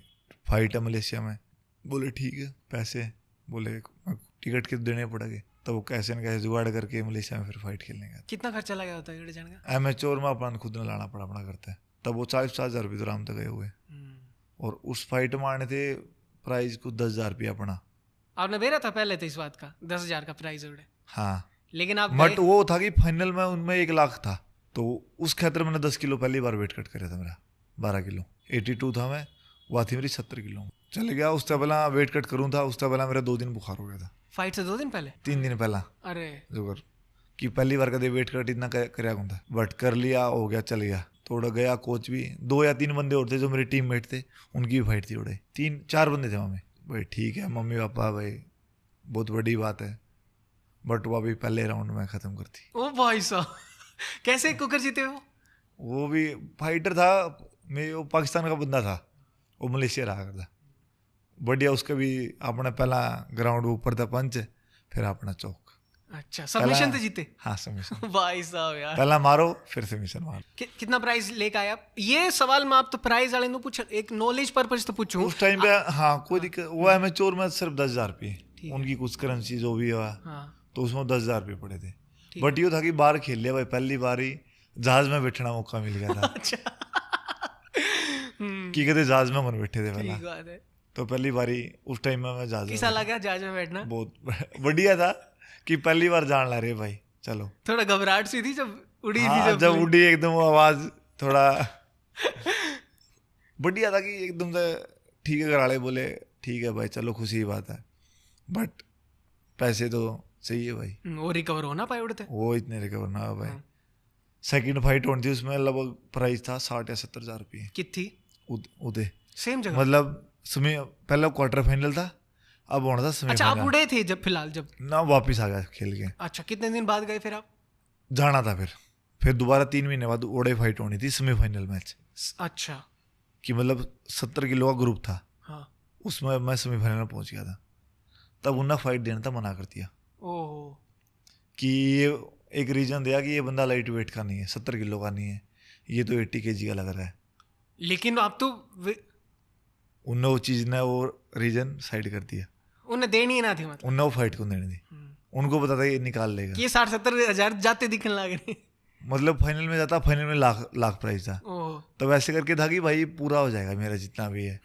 फाइट है मलेशिया में। बोले ठीक है, पैसे, बोले टिकट के देने पड़ेंगे। तो वो कैसे न कैसे जुगाड़ करके मलेशिया में फिर फाइट खेलने का। कितना खर्चा लगा होता है जाने का? एमेच्योर में अपन खुद न लाना पड़ा अपना करता है। तब वो 40-50 रुपये तो आराम तक गए हुए। और उस फाइट में आने थे प्राइज को 10,000 रुपया अपना। आपने भेजा था पहले तो इस बात का 10,000 का प्राइज उड़े? हाँ, लेकिन आप बट वो था कि फाइनल में उनमें 1 लाख था। तो उस क्षेत्र में 10 किलो पहली बार वेट कट करे था मेरा। 12 किलो 82 था मैं, वह थी मेरी 70 किलो। चले गया उससे पहला वेट कट करूँ था, उससे पहला मेरा 2 दिन बुखार हो गया था। फाइट से 2 दिन पहले? 3 दिन पहला। अरे जोकर कि पहली बार कदे वेट कट इतना कराया कौन था, बट कर लिया, हो गया, चल गया। थोड़ा गया कोच भी, 2 या 3 बंदे और थे जो मेरे टीम मेट थे, उनकी भी फाइट थी उड़े। 3-4 बंदे थे मम्मी। भाई ठीक है मम्मी पापा, भाई बहुत बड़ी बात है, बट वो भी पहले राउंड में खत्म करती। ओ भाई साहब, कैसे कुकर जीते वो भी फाइटर था, वो पाकिस्तान का बंदा था, वो मलेशिया रहा करता। बढ़िया, उसका भी अपना पहला ग्राउंड ऊपर था पंच, फिर अपना चौक। अच्छा, सबमिशन से जीते? हाँ सबमिशन। भाई साहब यार, पहला मारो फिर सबमिशन मारो। कितना प्राइस लेके आया? ये सवाल मैं आप तो प्राइस वाले को पूछ, एक नॉलेज पर्पस तो पूछूं उस टाइम पे। हाँ कोई दिक्कत, वो एमेच्योर में सिर्फ 10,000 रुपये, उनकी कुछ करेंसी जो भी हुआ, तो उसमें 10,000 रुपये पड़े थे। बट ये था कि बाहर खेल लिया भाई, पहली बार ही जहाज में बैठना मौका मिल गया था। कि कहते जहाज में मन बैठे थे पहला, तो पहली बारी उस टाइम में मैं जहाज। कैसा लगा जहाज में बैठना? बहुत बढ़िया था कि पहली बार जान ला रहे भाई। चलो, थोड़ा घबराहट सी थी जब उड़ी थी? जब उड़ी एकदम आवाज थोड़ा बढ़िया था कि एकदम से ठीक है। घरवाले बोले ठीक है भाई चलो, खुशी की बात है, बट पैसे तो चाहिए भाई। वो रिकवर होना पाए उड़ते? वो इतने रिकवर ना हो भाई। सेकंड फाइट होनी थी, उसमें लगभग प्राइस था 60 या 70 हजार रुपये। कितनी? उदे सेम जगह, मतलब पहला क्वार्टर फाइनल था, अब होना था सेमीफाइनल। अच्छा, आप उड़े थे जब फिलहाल जब ना वापिस आ गया खेल के? अच्छा, कितने दिन बाद गए फिर आप? जाना था फिर दोबारा 3 महीने बाद ओडे फाइट होनी थी, सेमीफाइनल मैच। अच्छा, कि मतलब 70 किलो का ग्रुप था। हाँ, उसमें मैं सेमीफाइनल में पहुंच गया था। तब उन्हें फाइट देना था, मना कर दिया। ओह, कि ये एक रीजन दिया कि ये बंदा लाइट वेट का नहीं है, 70 किलो का नहीं है, ये तो 80 kg का लग रहा है। लेकिन आप तो उन्हें वो चीज ने वो रीजन साइड कर दिया। उन्हें देनी ना थी, मतलब उन्हें वो फाइट को देनी थी। उनको पता था ये निकाल लेगा। ये 60-70 हजार जाते दिखने लगे। मतलब फाइनल में जाता, फाइनल में लाख प्राइस था। तो वैसे करके था कि भाई पूरा हो जाएगा मेरा जितना भी है।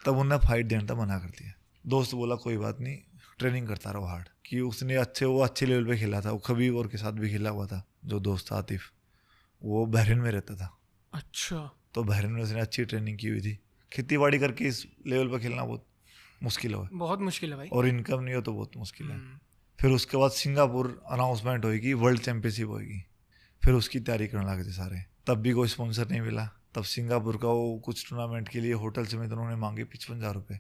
तब उन्हें फाइट देना था, मना कर दिया। दोस्त बोला कोई बात नहीं, ट्रेनिंग करता रहो हार्ड। कि उसने वो अच्छे लेवल पे खेला था। वो खबीब और के साथ भी खेला हुआ था। जो दोस्त था आतिफ, वो बहरीन में रहता था। अच्छा, तो बहरीन में उसने अच्छी ट्रेनिंग की हुई थी। खेती बाड़ी करके इस लेवल पर खेलना बहुत मुश्किल है। बहुत मुश्किल है भाई, और इनकम नहीं हो तो बहुत मुश्किल है। फिर उसके बाद सिंगापुर अनाउंसमेंट होगी, वर्ल्ड चैंपियनशिप होगी। फिर उसकी तैयारी करने लगे थे सारे। तब भी कोई स्पॉन्सर नहीं मिला। तब सिंगापुर का वो कुछ टूर्नामेंट के लिए होटल समेत उन्होंने मांगे 55,000 रुपये।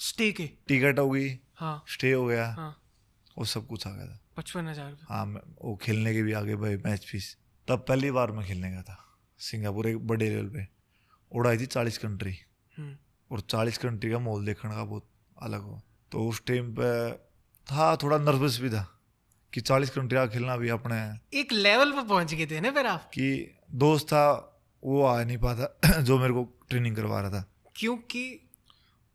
स्टे के टिकट हो गई, हाँ, स्टे हो गया, हाँ, वो सब कुछ आ गया था। 55,000? हाँ, वो खेलने के भी आगे भाई मैच फीस। तब पहली बार मैं खेलने गया था सिंगापुर, एक बड़े लेवल पे। उड़ाई थी 40 कंट्री। और 40 कंट्री का माहौल देखने का बहुत अलग हो। तो उस टाइम पे था थोड़ा नर्वस भी था कि 40 कंट्री का खेलना भी अपने एक लेवल पे पहुंच गए थे ना फिर आप। कि दोस्त था वो आ नहीं पाता जो मेरे को ट्रेनिंग करवा रहा था, क्योंकि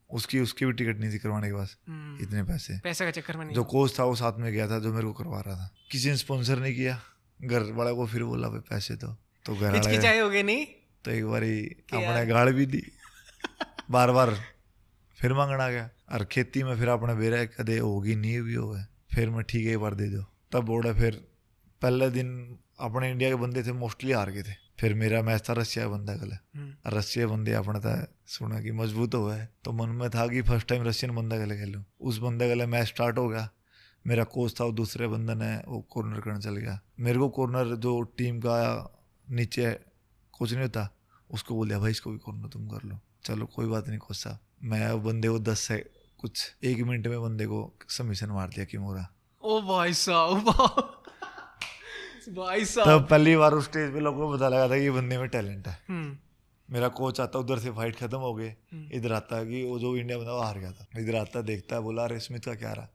उसकी भी टिकट नहीं थी करवाने के पास इतने पैसे का चक्कर में नहीं। जो कोच था वो साथ में गया था, जो मेरे को करवा रहा था। किसी ने स्पॉन्सर नहीं किया। घर वाला को फिर बोला भाई पैसे तो घर हिचकिचाए हो गए नहीं? तो एक बार अपने गाड़ भी दी बार फिर मांगना गया। और खेती में फिर अपने बेरा कदे होगी नहीं भी हो, फिर मैं ठीक है एक बार दे दो। तब बोला फिर पहले दिन अपने इंडिया के बंदे थे मोस्टली हार गए थे। फिर मेरा मैच था रशिया के बंदा गले। रशिया बंदे अपने था सुना कि मजबूत हुआ है, तो मन में था कि फर्स्ट टाइम रशियन बंदा गले खेलूँ। उस बंदे गले मैच स्टार्ट हो गया। मेरा कोच था वो दूसरे बंदे ने वो कॉर्नर करने चल गया। मेरे को कॉर्नर जो टीम का नीचे कुछ नहीं होता उसको बोलिया भाई इसको भी कॉर्नर तुम कर लो। चलो कोई बात नहीं कोच साहब। मैं बंदे को 10 से कुछ 1 मिनट में बंदे को सबमिशन मार दिया किमोरा। ओ भाई साहब भाई साहब, तब पहली बार उस स्टेज पे लोगों को पता लगा था कि ये बंदे में टैलेंट है। मेरा कोच आता उधर से फाइट खत्म हो गए, इधर आता कि वो जो इंडिया बंदा वो हार गया था, इधर आता देखता है, बोला अरे स्मिथ का क्या रहा,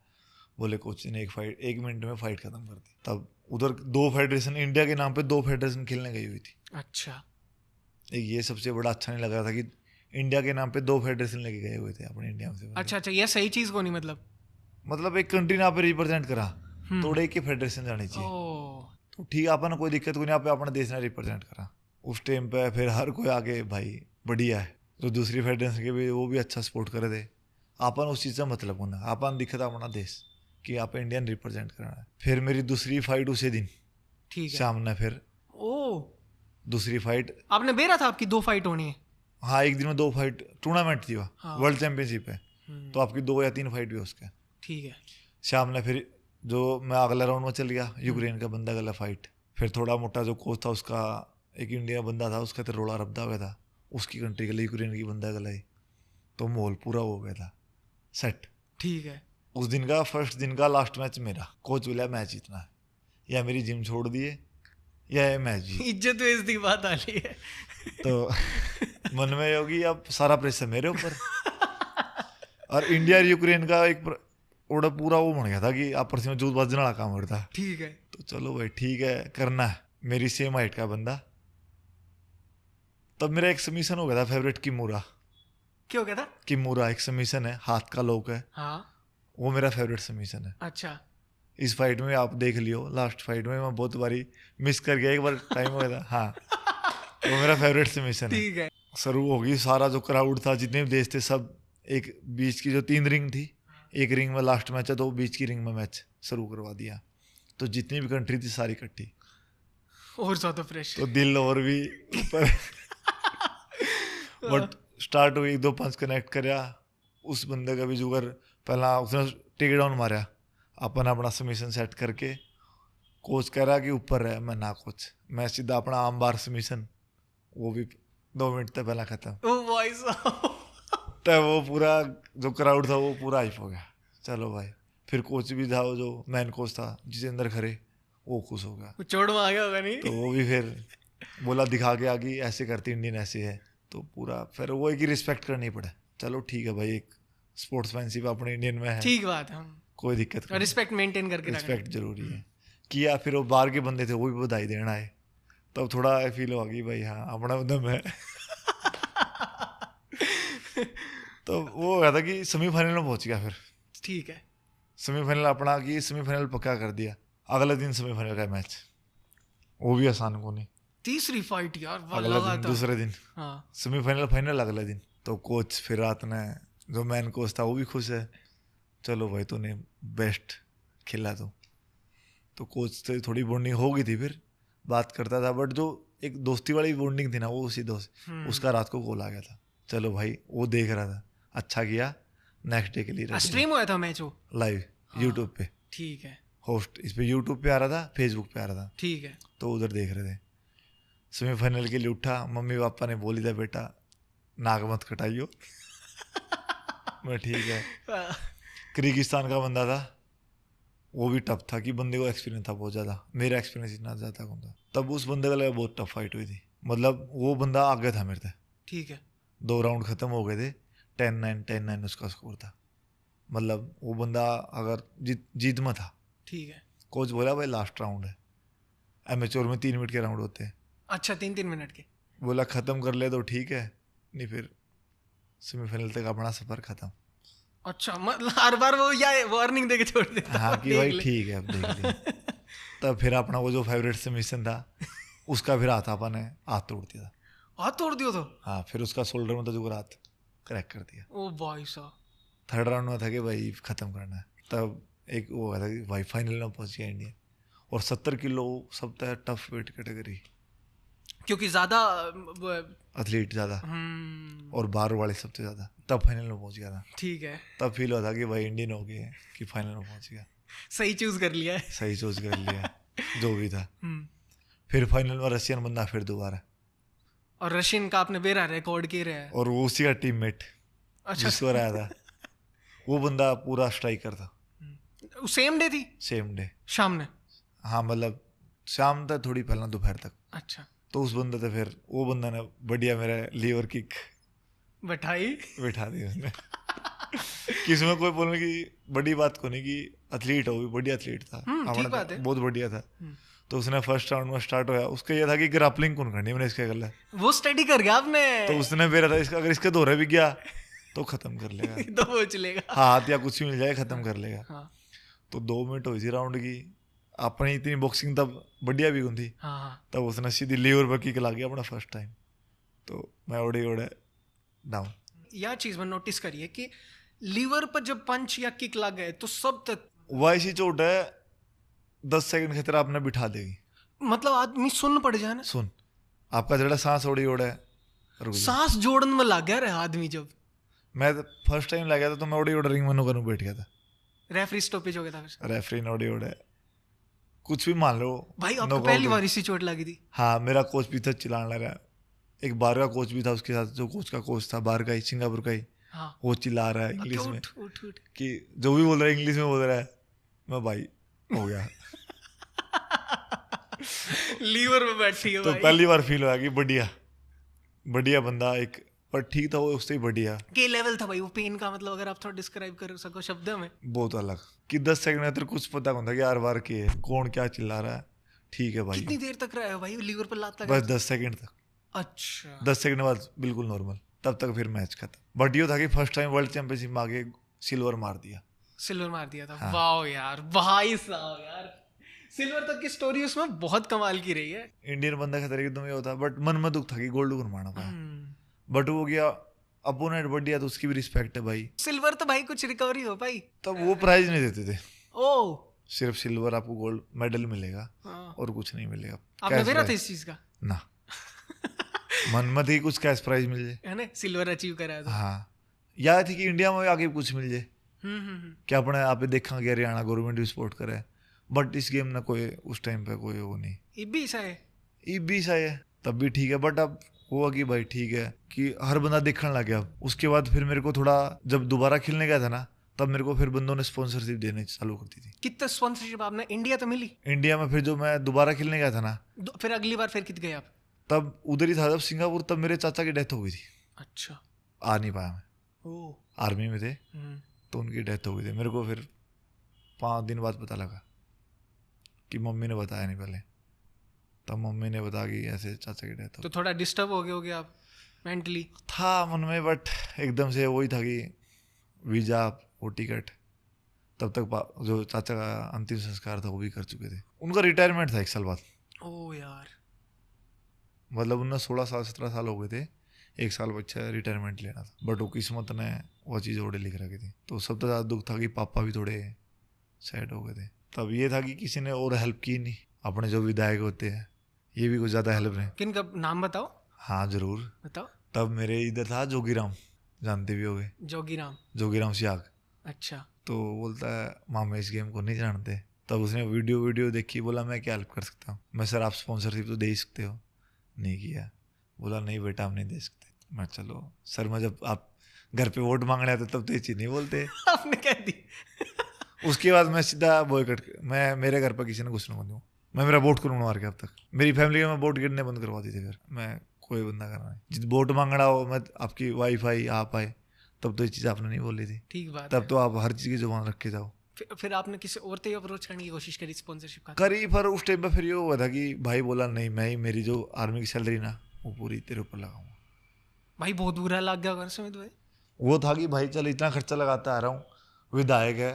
बोले कोच ने 1 मिनट में फाइट खत्म कर दी। तब उधर 2 फेडरेशन इंडिया के नाम पे 2 फेडरेशन खेलने गई हुई थी। अच्छा, एक ये सबसे बड़ा अच्छा नहीं लग रहा था कि इंडिया के नाम पे 2 फेडरेशन लेके गए हुए थे अपने इंडिया से। अच्छा, ये सही चीज को नहीं, मतलब एक कंट्री ने आप रिप्रेजेंट करा तो एक ही फेडरेशन जानी चाहिए। तो ठीक है, अपन कोई दिक्कत कोई नहीं, आप अपने देश ने रिप्रेजेंट करा उस टाइम पे। फिर हर कोई आगे भाई बढ़िया है, जो दूसरी फेडरेशन के भी वो भी अच्छा सपोर्ट करे थे। अपन उस चीज़ से मतलब होना, अपन दिखा था अपना देश कि आप इंडियन रिप्रेजेंट करना है। फिर मेरी दूसरी फाइट उसी दिन, ठीक है, शाम ने फिर दूसरी फाइट आपने बेरा था आपकी 2 फाइट होनी है। हाँ, एक दिन में 2 फाइट, टूर्नामेंट थी वह, वर्ल्ड चैंपियनशिप है, तो आपकी 2 या 3 फाइट भी उसके। ठीक है, शाम ने फिर जो मैं अगला राउंड में चल गया, यूक्रेन का बंदा गला फाइट। फिर थोड़ा मोटा जो कोच था उसका, एक इंडिया बंदा था उसका तो रोड़ा रब्दा हुआ था, उसकी कंट्री के लिए यूक्रेन की बंदा गलाई, तो माहौल पूरा हो गया था सेट। ठीक है, उस दिन का फर्स्ट दिन का लास्ट मैच मेरा, कोच बोला मैच जीतना है, या मेरी जिम छोड़ दिए या मैच जीत। इज्जत बेइज्जती बात आ रही है। तो मन में होगी अब सारा प्रेशर मेरे ऊपर। और इंडिया और यूक्रेन का एक ओड़ा पूरा वो बन गया था कि आपस में जूत बजना काम करता। ठीक है, तो चलो भाई ठीक है, करना है। मेरी सेम हाइट का बंदा, तब मेरा एक सबमिशन हो गया था फेवरेट किमूरा। क्या हो गया था? किमूरा एक सबमिशन है, हाथ का लॉक है। हाँ, वो मेरा फेवरेट सबमिशन है। अच्छा, इस फाइट में आप देख लियो, लास्ट फाइट में मैं बहुत बारी मिस कर गया, एक बार टाइम हो गया था। हाँ, वो मेरा फेवरेट सबमिशन है। ठीक है, शुरू होगी, सारा जो क्राउड था, जितने भी देश थे, सब एक बीच की जो 3 रिंग थी, एक रिंग में लास्ट मैच है तो बीच की रिंग में मैच शुरू करवा दिया। तो जितनी भी कंट्री थी सारी इकट्ठी, और ज्यादा फ्रेश, तो दिल और भी ऊपर। बट स्टार्ट हुई, 1-2 पंच कनेक्ट करया, उस बंदे का भी जुगर पहला उसने टेक डाउन मारा, अपन अपना सबमिशन सेट करके, कोच कह रहा कि ऊपर है, मैं ना कोच, मैं सीधा अपना आम बार सबमिशन, वो भी 2 मिनट तक पहला खत्म। ओ भाई साहब, तब वो पूरा जो क्राउड था वो पूरा हाइप हो गया। चलो भाई, फिर कोच भी था, वो जो मैन कोच था जितेंद्र खरे, वो खुश हो गया, चोट में आ गया होगा नहीं? तो वो भी फिर बोला दिखा के आगे ऐसे करती इंडियन ऐसे है, तो पूरा फिर वो एक ही रिस्पेक्ट करनी पड़े। चलो ठीक है भाई, एक स्पोर्ट्समैनशिप अपने इंडियन में है, ठीक बात है, कोई दिक्कत नहीं, रिस्पेक्ट मेंटेन करके रिस्पेक्ट जरूरी है। किया, फिर वो बाहर के बंदे थे वो भी बधाई देना है, तब थोड़ा फील हो गई भाई हाँ अपना उदम है। तो वो हो गया था कि सेमीफाइनल में पहुंच गया। फिर ठीक है, सेमीफाइनल अपना कि सेमीफाइनल पक्का कर दिया। अगले दिन सेमीफाइनल का मैच, वो भी आसान को नहीं, तीसरी फाइट यार, अगला दिन दूसरे दिन हाँ, सेमीफाइनल फाइनल अगले दिन। तो कोच फिर रात ने जो मैन कोच था वो भी खुश है, चलो भाई तूने बेस्ट खेला। तो कोच से थोड़ी बॉन्डिंग हो गई थी, फिर बात करता था, बट जो एक दोस्ती वाली बॉन्डिंग थी ना, वो उसी दोस्त उसका रात को कॉल आ गया था। चलो भाई वो देख रहा था, अच्छा किया, नेक्स्ट डे के लिए स्ट्रीम हुआ था मैच, वो लाइव यूट्यूब पे, ठीक है, होस्ट इस पे यूट्यूब पे आ रहा था, फेसबुक पे आ रहा था, ठीक है, तो उधर देख रहे थे। सेमीफाइनल के लिए उठा, मम्मी पापा ने बोली था बेटा नाक मत कटाइयो। मैं ठीक है। किर्गिस्तान का बंदा था, वो भी टफ था कि बंदे को एक्सपीरियंस था बहुत ज़्यादा, मेरा एक्सपीरियंस इतना ज़्यादा कौन था। तब उस बंदे का लगा बहुत टफ फाइट हुई थी, मतलब वो बंदा आगे था मेरे से, ठीक है, 2 राउंड खत्म हो गए थे, 10-9 उसका स्कोर था, मतलब वो बंदा अगर जीत में था। ठीक है, कोच बोला भाई लास्ट राउंड है, एमेच्योर में 3 मिनट के राउंड होते हैं। अच्छा 3-3 मिनट के, बोला ख़त्म कर ले तो ठीक है, नहीं फिर सेमीफाइनल तक अपना सफ़र ख़त्म। अच्छा, मतलब हर बार वो या वार्निंग देके छोड़ देता। हाँ कि भाई ठीक है अब देख लिया। तब फिर अपना वो जो फेवरेट सबमिशन था उसका फिर हाथापा ने हाथ तोड़ दिया था। हाथ तोड़ दिया तो? हाँ, फिर उसका शोल्डर में तो जो हाथ क्रैक कर दिया। ओ भाई साहब, 3rd राउंड में था कि भाई ख़त्म करना है। तब एक वो हुआ था कि भाई फाइनल में पहुंच गया इंडिया, और 70 किलो सबसे टफ वेट कैटेगरी, क्योंकि ज़्यादा एथलीट ज़्यादा और बाहर वाले सबसे ज़्यादा। तब फाइनल में पहुंच गया था। ठीक है, तब फील हुआ था कि भाई इंडियन हो गए कि फाइनल में पहुंच गया, सही चूज कर लिया है, सही चूज कर लिया जो भी था। फिर फाइनल में रशियन बंदा फिर दोबारा, और रशियन का आपने बेरा रिकॉर्ड किया है, और वो उसी का टीममेट जिसको रहा था, वो बंदा पूरा स्ट्राइकर था। सेम डे थी? सेम डे शाम ने? हाँ, मतलब शाम तक थोड़ी पहले दोपहर तक। अच्छा, तो उस बंदे से फिर वो बंदा ने बढ़िया मेरा लीवर किक बिठा दी उसने कि इसमें कोई बोलने की बड़ी बात को नहीं कि एथलीट हो, बढ़िया एथलीट था, ठीक बात है, बहुत बढ़िया था। तो उसने फर्स्ट राउंड में स्टार्ट होया, उसका ये था कि ग्रैपलिंग कौन करनी, मैंने इसके कर वो स्टडी कर गया आपने। तो उसने मेरा था इसका, अगर इसके दोहरे भी गया तो खत्म कर लेगा तो वो चलेगा, हाथ या कुछ भी मिल जाए खत्म कर लेगा। तो 2 मिनट हुई थी राउंड की, अपनी इतनी बॉक्सिंग तब बढ़िया भी हुई थी। तब उसने सीधी लीवर पर किक लग गया अपना फर्स्ट टाइम, तो मैं ओड़े डाउन। यह चीज मैंने नोटिस करी है कि लीवर पर जब पंच या किक लग गए तो सब तक वैसी चोट है 10 सेकंड की तरह आपने बिठा देगी, मतलब आदमी सुन पड़ जाए ना, सुन आपका जरा सांस ओड़ी है, सांस जोड़न में लग गया रहा आदमी। जब मैं फर्स्ट टाइम लग गया था तो मैं ओड़ी रिंग में बैठ गया था, रेफरी स्टॉपेज हो गया था, रेफरी ने ओड़ी कुछ भी मान लो भाई। आपको पहली बार इसी चोट लगी थी? हाँ, मेरा कोच भी था चिल्लाने लगा, एक बाहर का कोच भी था उसके साथ, जो कोच का कोच था बाहर का ही, सिंगापुर का ही। वो चिल्ला रहा है इंग्लिश में कि जो भी बोल रहा है इंग्लिश में बोल रहा है, मैं भाई हो गया लीवर में बैठी है तो भाई। पहली बार फील हुआ कि बढ़िया बंदा एक, पर ठीक था वो उससे ही बढ़िया। के लेवल था भाई वो पेन का, मतलब अगर आप थोड़ा डिस्क्राइब कर सको शब्दों में? बहुत अलग कि 10 सेकंड में तेरे कुछ पता नहीं था कि यार बार के कौन क्या चिल्ला रहा है। ठीक है भाई, कितनी देर तक रहा है भाई लीवर पर लात? बस 10 सेकंड तक। अच्छा, 10 सेकंड बाद बिल्कुल नॉर्मल, तब तक फिर मैच खत्म। बट ये था कि फर्स्ट टाइम वर्ल्ड चैंपियनशिप में आगे सिल्वर मार दिया था। हाँ। वाह यार, भाई साहब यार, सिल्वर तक की स्टोरी उसमें बहुत कमाल की रही है। इंडियन बंदा के तरीके तो ये होता, बट मन में दुख था कि गोल्ड को मारना पाया, बट वो गया अपोनेंट बढ़िया, तो उसकी भी रिस्पेक्ट है भाई। सिल्वर तो भाई कुछ रिकवरी हो पाई? तब वो प्राइज नहीं देते थे, ओ सिर्फ सिल्वर, आपको गोल्ड मेडल मिलेगा और कुछ नहीं मिलेगा। आपने मेरा था इस चीज का ना मन मत ही कुछ कैश प्राइज मिल जाए, है ना, सिल्वर अचीव करा था। हाँ, याद थी कि इंडिया में आगे कुछ मिल जाए, क्या अपने आप ही देखा कि हरियाणा गवर्नमेंट भी सपोर्ट करे, बट इस गेम में कोई उस टाइम पे कोई वो नहीं। इब्बी सा है तब भी ठीक है, बट अब हुआ कि भाई ठीक है कि हर बंदा देखने लग गया। उसके बाद फिर मेरे को थोड़ा, जब दोबारा खेलने गया था ना, तब मेरे को फिर बंदों ने स्पॉन्सरशिप देने चालू कर दी थी। कितना स्पॉन्सरशिप आपने इंडिया तो मिली? इंडिया में फिर जो मैं दोबारा खेलने गया था ना, फिर अगली बार फिर कित गए आप? तब उधर ही था, जब सिंगापुर, तब मेरे चाचा की डेथ हो गई थी। अच्छा, आ नहीं पाया मैं, आर्मी में थे तो उनकी डेथ हो गई थी। मेरे को फिर 5 दिन बाद पता लगा कि मम्मी ने बताया नहीं पहले, तब मम्मी ने बताया कि ऐसे चाचा की डेथ हो। तो थोड़ा डिस्टर्ब हो गए आप मेंटली? था मन में, बट एकदम से वही था कि वीजा वो टिकट, तब तक जो चाचा का अंतिम संस्कार था वो भी कर चुके थे। उनका रिटायरमेंट था 1 साल बाद। ओ यार, मतलब उन्हें 16 साल 17 साल हो गए थे, 1 साल बच्चा रिटायरमेंट लेना था, बट वो किस्मत ने वो चीज़ ओड़े लिख रखी थी। तो सबसे ज़्यादा दुख था कि पापा भी थोड़े सैड हो गए थे। तब ये था कि किसी ने और हेल्प की नहीं, अपने जो विधायक होते हैं ये भी कुछ ज़्यादा हेल्प नहीं। किन का नाम बताओ? हाँ जरूर बताओ। तब मेरे इधर था जोगीराम, जानते भी होगे, जोगीराम सियाग। अच्छा। तो बोलता है मामा इस गेम को नहीं जानते। तब उसने वीडियो देखी, बोला मैं क्या हेल्प कर सकता हूँ। मैं सर आप स्पॉन्सरशिप तो दे ही सकते हो। नहीं किया, बोला नहीं बेटा हम नहीं दे सकते। मैं चलो सर, मैं जब आप घर पे वोट मांगने आते तब तो ये चीज़ नहीं बोलते आपने कह दी। उसके बाद मैं सीधा बॉयकट, मैं मेरे घर पर किसी ने घुसने को नहीं, मैं मेरा वोट करूँगा मार के। अब तक मेरी फैमिली में मैं वोट गिरने बंद करवा दी थी। फिर मैं कोई बंदा करना है, जिस वोट मांगना हो मैं आपकी वाईफाई आप आए, तब तो ये चीज़ आपने नहीं बोली थी। ठीक बात, तब तो आप हर चीज़ की जुबान रख के जाओ। फिर आपने किसी और से अप्रोच करने की कोशिश करी स्पॉन्सरशिप का? करी, पर उस टाइम पे फिर ये हुआ था कि भाई बोला नहीं, मैं ही मेरी जो आर्मी की सैलरी ना वो पूरी तेरे ऊपर लगाऊंगा। भाई बहुत बुरा लग गया घर से। भाई वो था कि भाई चल इतना खर्चा लगाता आ रहा हूँ, विधायक है,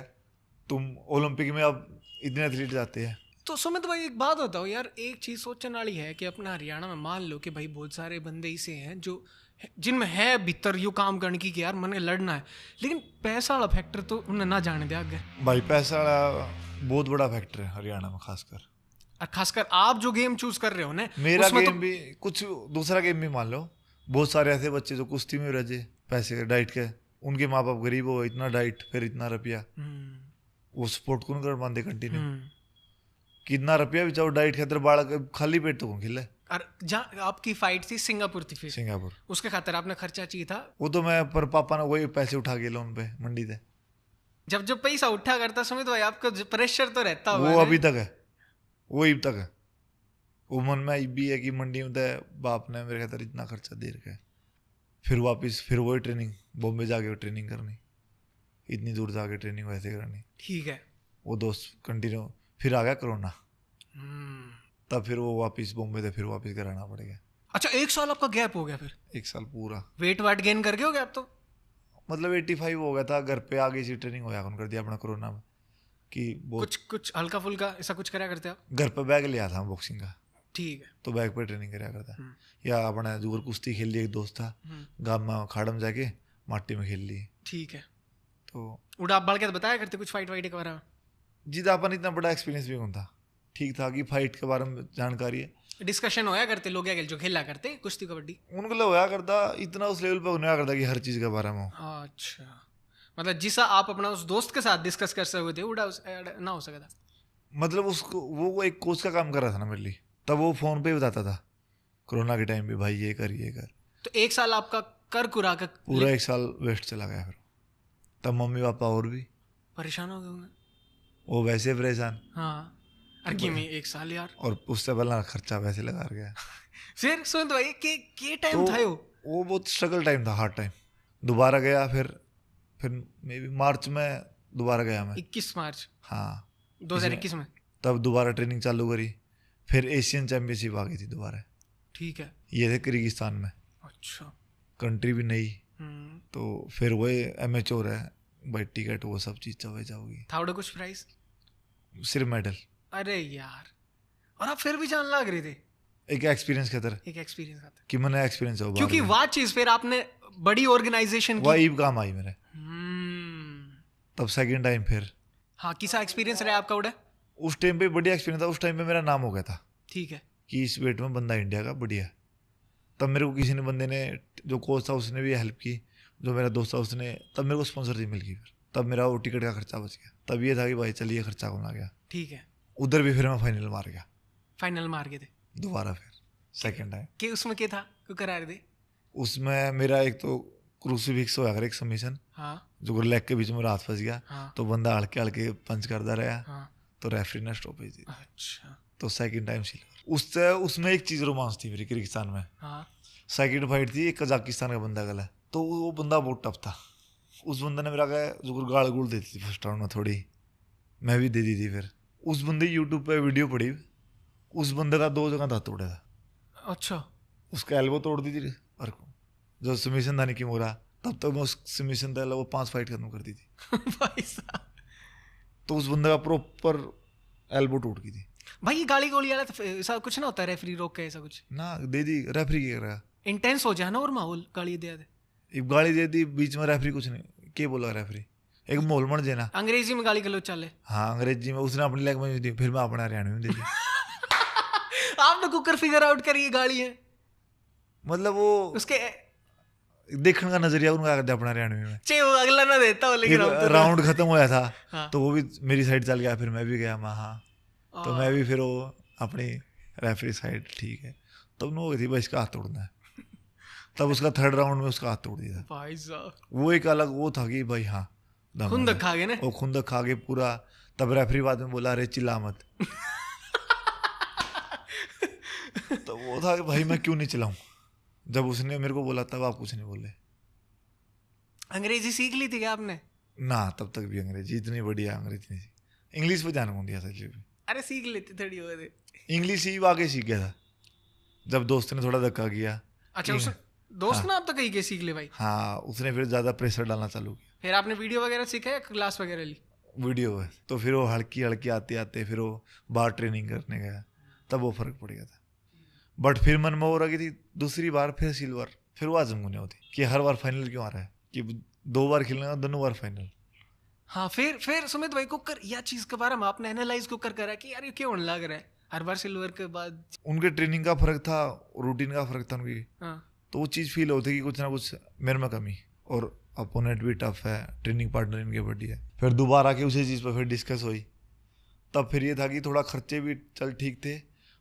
तुम ओलंपिक में अब इतने एथलीट जाते हैं। तो सुमित भाई एक बात बताओ यार, एक चीज़ सोचने वाली है कि अपना हरियाणा में मान लो कि भाई बहुत सारे बंदे ऐसे हैं जो जिनमें है भीतर यो काम करने की कि यार मैंने लड़ना है, लेकिन पैसा वाला फैक्टर तो उन्हें ना जाने दे आगे। भाई पैसा वाला बहुत बड़ा फैक्टर है हरियाणा में, खासकर आप जो गेम चूज कर रहे हो ना, मेरा गेम तो भी कुछ दूसरा गेम भी मान लो, बहुत सारे ऐसे बच्चे जो कुश्ती में रजे पैसे डाइट के, उनके माँ बाप गरीब हो, इतना डाइट फिर इतना रुपया, वो स्पोर्ट कौन कर पाते कंटिन्यू, कितना रुपया भी चाहो डाइट खातर, बालक खाली पेट तो कौन खिले। और जहाँ आपकी फाइट थी सिंगापुर थी, फिर सिंगापुर उसके खातर आपने खर्चा चाहिए था। वो तो मैं, पर पापा ने वही पैसे उठा के लोन पे मंडी से, जब पैसा उठा करता सुमित भाई आपको प्रेशर तो रहता होगा। वो अभी तक है, वो अभी तक है, वो मन में भी है कि मंडी में बाप ने मेरे खातर इतना खर्चा दे रखा है, फिर वापस फिर वही ट्रेनिंग बॉम्बे जाके ट्रेनिंग करनी, इतनी दूर जाके ट्रेनिंग वैसे करनी। ठीक है। वो दोस्त कंटिन्यू, फिर आ गया कोरोना, तब फिर वो वापस बॉम्बे थे, फिर वापस घर आना पड़ गया। अच्छा 1 साल आपका गैप हो गया फिर? 1 साल पूरा। वेट वाट गेन कर गए हो गया आप तो? मतलब 85 हो गया था, घर पे आ गई सी ट्रेनिंग होया कर दिया अपना कोरोना में कि कुछ हल्का फुल्का ऐसा कुछ करा करते आप? घर पे बैग लिया था बॉक्सिंग का। ठीक है। तो बैग पे ट्रेनिंग कराया करता, या अपना जुगर कुश्ती खेल ली, एक दोस्त था गाँव में खाड़ में जाके माटी में खेल ली। ठीक है। तो उड़ा आप बढ़ के बताया करते कुछ फाइट वाइट के बारे में? जी तो अपन इतना बड़ा एक्सपीरियंस भी नहीं था, ठीक था कि फाइट के बारे में जानकारी है, डिस्कशन होया करते लोग जो खेला करते कुश्ती कबड्डी, उनको लोग होया करता, इतना उस लेवल पे होया करता कि हर चीज़ के बारे में। अच्छा, मतलब जिसा आप अपना उस दोस्त के साथ डिस्कस कर सकते थे उड़ा ना हो सका था? मतलब उसको वो एक कोच का काम कर रहा था ना मेरे लिए, तब वो फोन पे ही बताता था कोरोना के टाइम पे, भाई ये कर। तो 1 साल आपका कर कुरा का पूरा 1 साल वेस्ट चला गया। फिर तब मम्मी पापा और भी परेशान हो गए होंगे। वो वैसे परेशान। हाँ अर्की में 1 साल यार, और उससे पहला खर्चा वैसे लगा गया। फिर सुन भाई के टाइम था वो बहुत स्ट्रगल टाइम था, हार्ड टाइम। दोबारा गया फिर मे बी मार्च में दोबारा गया मैं, 21 मार्च हाँ 2021 में। तब दोबारा ट्रेनिंग चालू करी, फिर एशियन चैंपियनशिप आ गई थी दोबारा। ठीक है। ये थे किर्गिस्तान में। अच्छा, कंट्री भी नई, तो फिर वही एमेच्योर है भाई, टिकट वो सब चीज जाओगी। था उड़ा कुछ प्राइस? सिर्फ मेडल। अरे यार, और आप फिर भी जान लग रहे थे? एक एक्सपीरियंस खातर, एक एक्सपीरियंस खातर कि मैंने एक्सपीरियंस हो, क्योंकि वह चीज फिर आपने बड़ी ऑर्गेनाइजेशन की वही काम आई मेरे। तब सेकंड टाइम फिर हाँ, किसा एक्सपीरियंस रहा आपका उड़ा? उस टाइम पे बढ़िया एक्सपीरियंस था, उस टाइम पे मेरा नाम हो गया था। ठीक है। कि इस वेट में बंदा इंडिया का बढ़िया। तब मेरे को किसी ने बंदे ने, जो कोच था उसने भी हेल्प की, जो मेरा दोस्त था उसने, तब मेरे को स्पॉन्सरशिप मिल गई। फिर तब मेरा वो टिकट का खर्चा बच गया। तब ये था कि भाई चलिए खर्चा कौन आ गया। ठीक है। उधर भी फिर मैं फाइनल मार गया। फाइनल मार गए थे दोबारा फिर सेकंड टाइम कि उसमें क्या था, क्यों करा रहे थे? उसमें मेरा एक तो क्रूसीफिक्स हो गया, एक सबमिशन। हाँ। जो लेग के बीच में रात फंस गया। हाँ। तो बंदा हल्के हल्के पंच करता रहा। हाँ। तो रेफरी ने स्टॉपेज दी। अच्छा। तो सेकंड टाइम सिल्वर। उसमें एक चीज रोमांस थी मेरी किर्गिस्तान में। हाँ। सेकंड फाइट थी, एक कजाकिस्तान का बंदा गला, तो वो बंदा बहुत टफ था। उस बंदे ने मेरा जो गाड़ गुड़ देती थी फर्स्ट राउंड में, थोड़ी मैं भी दे दी थी। फिर उस बंदे यूट्यूब पे वीडियो पड़ी, उस बंदे का 2 जगह दांत तोड़ा था। अच्छा। उसका एल्बो तोड़ दी थी, और जो सबमिशन था निकी मोरा, तब तक मैं उस सबमिशन था वो 5 फाइट खत्म कर दी थी। भाई साहब। तो उस बंदे का प्रॉपर एल्बो टूट गई थी। भाई ये गाली गोली वाला तो ऐसा कुछ ना होता है, रेफरी रोक के ऐसा कुछ ना दे दी। रेफरी क्या करेगा, इंटेंस हो जाए ना और माहौल, गाली दे दे, एक गाली दे दी बीच में, रेफरी कुछ नहीं, क्या बोला रेफरी, एक माहौल बन जाए ना। अंग्रेजी में गाली गलौज चले। हाँ अंग्रेजी में, उसने अपनी लैंग्वेज में दी, फिर मैं अपने हरियाणवी में दे दी। आपने कुकर फिगर आउट करी ये गाली है, मतलब वो उसके देखने का नजरिया उनका अपना हरियाणवी में। चे वो अगला ना देता हो, लेकिन राउंड खत्म होया था। हाँ। तो वो भी मेरी साइड चल गया, फिर मैं भी गया वहाँ। तो मैं भी फिर वो अपनी रेफरी साइड, ठीक है। तब न हो गई थी भाई इसका हाथ तोड़ना है। तब उसका थर्ड राउंड में उसका हाथ तोड़ दिया था भाई साहब। वो एक अलग वो था कि भाई हाँ खुंदक खा गए ना, वो खुंदक खा गए पूरा। तब रेफरी बाद में बोला अरे चिल्ला मत। तो वो था कि भाई मैं क्यों नहीं चिल्लाऊं, जब उसने मेरे को बोला तब आप कुछ नहीं बोले। अंग्रेजी सीख ली थी क्या आपने? ना तब तक भी अंग्रेजी इतनी बढ़िया अंग्रेजी नहीं थी, इंग्लिश पे ध्यान कौन दिया था। अरे सीख लेते थोड़ी हो गए, इंग्लिश ही आगे सीख गया था जब दोस्त ने थोड़ा धक्का किया। अच्छा उस दोस्त ना आप तो कहीं के सीख ले भाई। हाँ उसने फिर ज्यादा प्रेशर डालना चालू किया। फिर आपने वीडियो वगैरह सीखा या क्लास वगैरह ली? वीडियो है, तो फिर वो हल्की हल्की आते आते फिर वो बाहर ट्रेनिंग करने गया, तब वो फर्क पड़ गया था। बट फिर मन में हो रहा थी दूसरी बार फिर सिल्वर, फिर वो आजम नहीं होती कि हर बार फाइनल क्यों आ रहा है, कि 2 बार खेलना दोनों बार फाइनल। हाँ फिर सुमित भाई कुकर यह चीज के बारे में आपने एनालाइज कुकर करा कि यार ये क्यों लग रहा है हर बार सिल्वर के बाद? उनके ट्रेनिंग का फर्क था, रूटीन का फर्क था उनकी। हाँ। तो वो चीज़ फील होती कि कुछ ना कुछ मेरे में कमी, और अपोनेंट भी टफ है, ट्रेनिंग पार्टनर इनके बढ़िया है। फिर दोबारा के उसी चीज़ पर फिर डिस्कस हुई, तब फिर ये था कि थोड़ा खर्चे भी चल ठीक थे,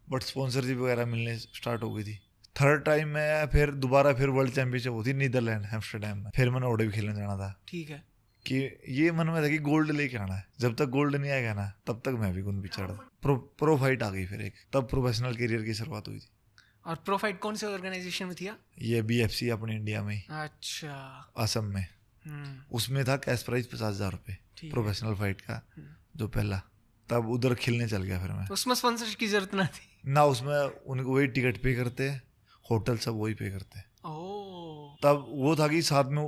बट स्पॉन्सरशिप वगैरह मिलने स्टार्ट हो गई थी। थर्ड टाइम में फिर दोबारा फिर वर्ल्ड चैंपियनशिप होती नीदरलैंड एम्स्टरडैम में, फिर मैंने ओडे भी खेलने जाना था। ठीक है। कि ये मन में था कि गोल्ड लेके आना है, जब तक गोल्ड नहीं आएगा ना तब तक मैं भी गुन पिछड़। प्रो फाइट आ गई फिर एक, तब प्रोफेशनल करियर की शुरुआत हुई थी। और प्रो फाइट कौन से ऑर्गेनाइजेशन में थी? ये BFC अपने इंडिया में ही। अच्छा। असम में। उसमें था कैश प्राइज 50,000 रुपये प्रोफेशनल फाइट का, जो पहला। तब उधर खिलने चल गया फिर मैं। उसमें स्पॉन्सरशिप की जरूरत ना थी ना, उसमें उनको वही टिकट पे करते, होटल सब वही पे करते। तब वो था कि साथ में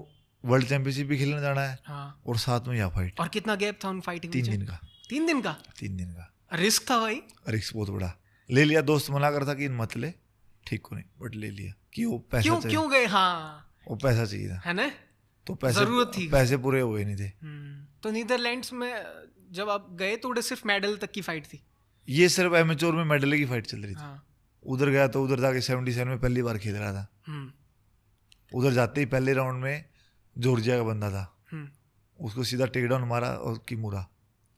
वर्ल्ड चैंपियनशिप भी खेलने जाना है। हाँ। और साथ में यहाँ फाइट। और कितना गैप था उन फाइटिंग? 3 दिन का। 3 दिन का? 3 दिन का। रिस्क था भाई? रिस्क बहुत बड़ा ले लिया। दोस्त मना करता कि मत ले, ठीक को नहीं, बट ले लिया कि वो पैसा क्यों गए? हाँ, वो पैसा चाहिए था, है ना? तो पैसे जरूरत थी, पैसे पूरे हुए नहीं थे। तो नीदरलैंड्स में जब आप गए तो उधर सिर्फ मेडल तक की फाइट थी? ये सिर्फ एमेच्योर में मेडल की फाइट चल रही थी। हाँ। उधर गया तो उधर जाके 77 में पहली बार खेल रहा था। उधर जाते ही पहले राउंड में जॉर्जिया का बंदा था, उसको सीधा टेक डाउन मारा और किमुरा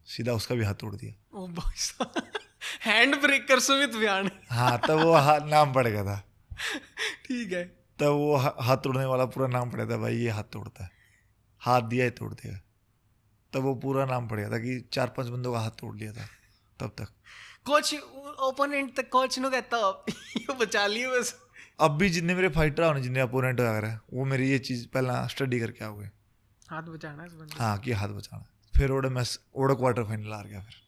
सीधा उसका भी हाथ तोड़ दिया। ओ भाई साहब, हैंड ब्रेकर सुमित व्यान। हाँ, तब वो नाम पड़ गया था। ठीक है। तब वो हाथ तोड़ने वाला पूरा नाम पड़ा था, भाई ये हाथ तोड़ता है, हाथ दिया ही तोड़ देगा। तब वो पूरा नाम पड़ गया था कि 4-5 बंदों का हाथ तोड़ लिया था तब तक। कोच ओपोनेंट तक कोच ने कहता ये बचा लियो बस। अब भी जितने मेरे फाइटर आ जितने अपोनेंट आ रहे हैं वो मेरी ये चीज पहला स्टडी करके आओगे, हाथ बचाना है। हाँ, कि हाथ बचाना। फिर ओडे क्वार्टर फाइनल आ गया फिर।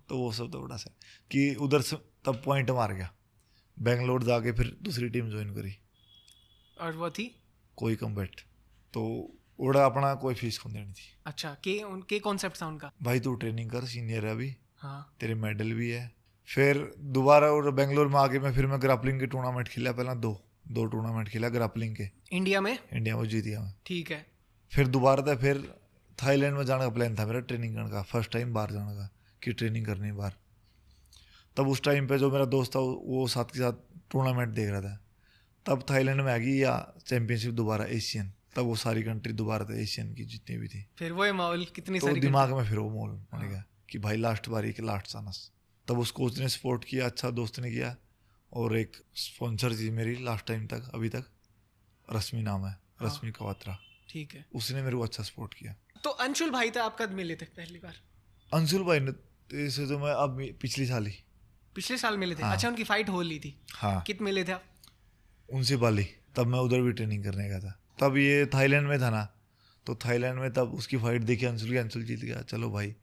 तो वो सब तो बड़ा सा कि उधर से तब पॉइंट मार गया। बेंगलोर जाके फिर दूसरी टीम ज्वाइन करी। और वो थी कोई कम्बैट। तो ओडा अपना कोई फीस को देनी थी। अच्छा, के उनके कॉन्सेप्ट था उनका, भाई तू ट्रेनिंग कर, सीनियर है अभी। हाँ। तेरे मेडल भी है। फिर दोबारा और बेंगलोर में आके मैं ग्रापलिंग के टूर्नामेंट खेला। पहला दो टूर्नामेंट खेला ग्रापलिंग के। इंडिया में जीत गया मैं। ठीक है। फिर दोबारा था, फिर थाईलैंड में जाने का प्लान था मेरा, ट्रेनिंग करने का, फर्स्ट टाइम बाहर जाने का कि ट्रेनिंग करनी बाहर। तब उस टाइम पे जो मेरा दोस्त था वो साथ के साथ टूर्नामेंट देख रहा था। तब थाईलैंड में आ गई या चैंपियनशिप दोबारा एशियन। तब वो सारी कंट्री दोबारा था एशियन की जितनी भी थी। फिर वो माहौल कितनी तो सारी दिमाग में फिर वो माहौल बन गया कि भाई लास्ट बारी के लास्ट चांस। तब उस कोच ने सपोर्ट किया, अच्छा दोस्त ने किया। और एक स्पॉन्सर थी मेरी लास्ट टाइम तक, अभी तक, रश्मि नाम है, रश्मि कवात्रा। ठीक है। उसने मेरे को अच्छा सपोर्ट किया। तो अंशुल भाई थे, आप कब मिले थे पहली बार? अंशुल भाई ने से तो मैं अब पिछले साल मिले थे। हाँ। अच्छा, उनकी फाइट हो ली थी। हाँ। कित मिले थे आप? उनसे बाली। तब मैं उधर भी ट्रेनिंग करने गया था। तब ये थाईलैंड में था ना, तो थाईलैंड में तब उसकी फाइट देखी अंशुल की, अंशुल जीत गया। चलो भाई,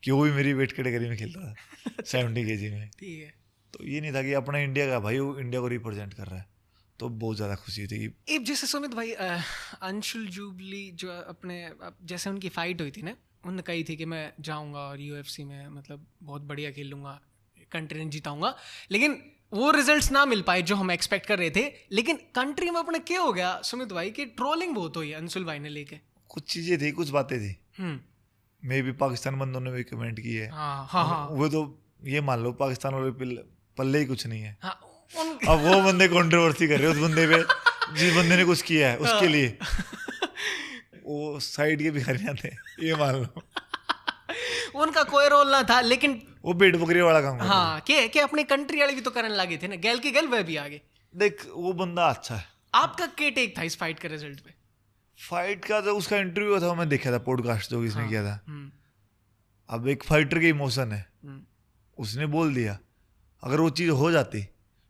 कि वो भी मेरी वेट कैटेगरी में खेलता था 70 kg में। ठीक है। तो ये नहीं था कि अपना इंडिया का भाई, वो इंडिया को रिप्रेजेंट कर रहा है, तो बहुत ज़्यादा खुशी थी। एक जैसे सुमित भाई, अंशुल जुबली जो अपने जैसे उनकी फाइट हुई थी ना, उन्होंने कही थी कि मैं जाऊंगा और UFC में मतलब बहुत बढ़िया खेल लूँगा, कंट्री ने जिताऊंगा, लेकिन वो रिजल्ट्स ना मिल पाए जो हम एक्सपेक्ट कर रहे थे। लेकिन कंट्री में अपने क्या हो गया सुमित भाई कि ट्रोलिंग बहुत हुई अंशुल भाई ने लेके। कुछ चीज़ें थी, कुछ बातें थी। मे भी पाकिस्तान बंदों ने भी कमेंट की है। हाँ। वो तो ये मान लो पाकिस्तान वाले पल्ले ही कुछ नहीं है। हाँ। अब वो बंदे कंट्रोवर्सी कर रहे हैं उस बंदे पे, जिस बंदे ने कुछ किया है उसके लिए। वो साइड के भिखारियां थे, ये मान लो। उनका कोई रोल ना था, लेकिन वो भेड़ बकरी वाला काम। हाँ, के अपने कंट्री वाले भी तो करने लगे थे ना, गैल के गैल वह भी आगे। देख, वो बंदा अच्छा है। आपका क्या टेक था इस फाइट के रिजल्ट पे? फाइट का जो उसका इंटरव्यू था मैं देखा था, पॉडकास्ट जो इसने किया था। अब एक फाइटर के इमोशन है, उसने बोल दिया, अगर वो चीज हो जाती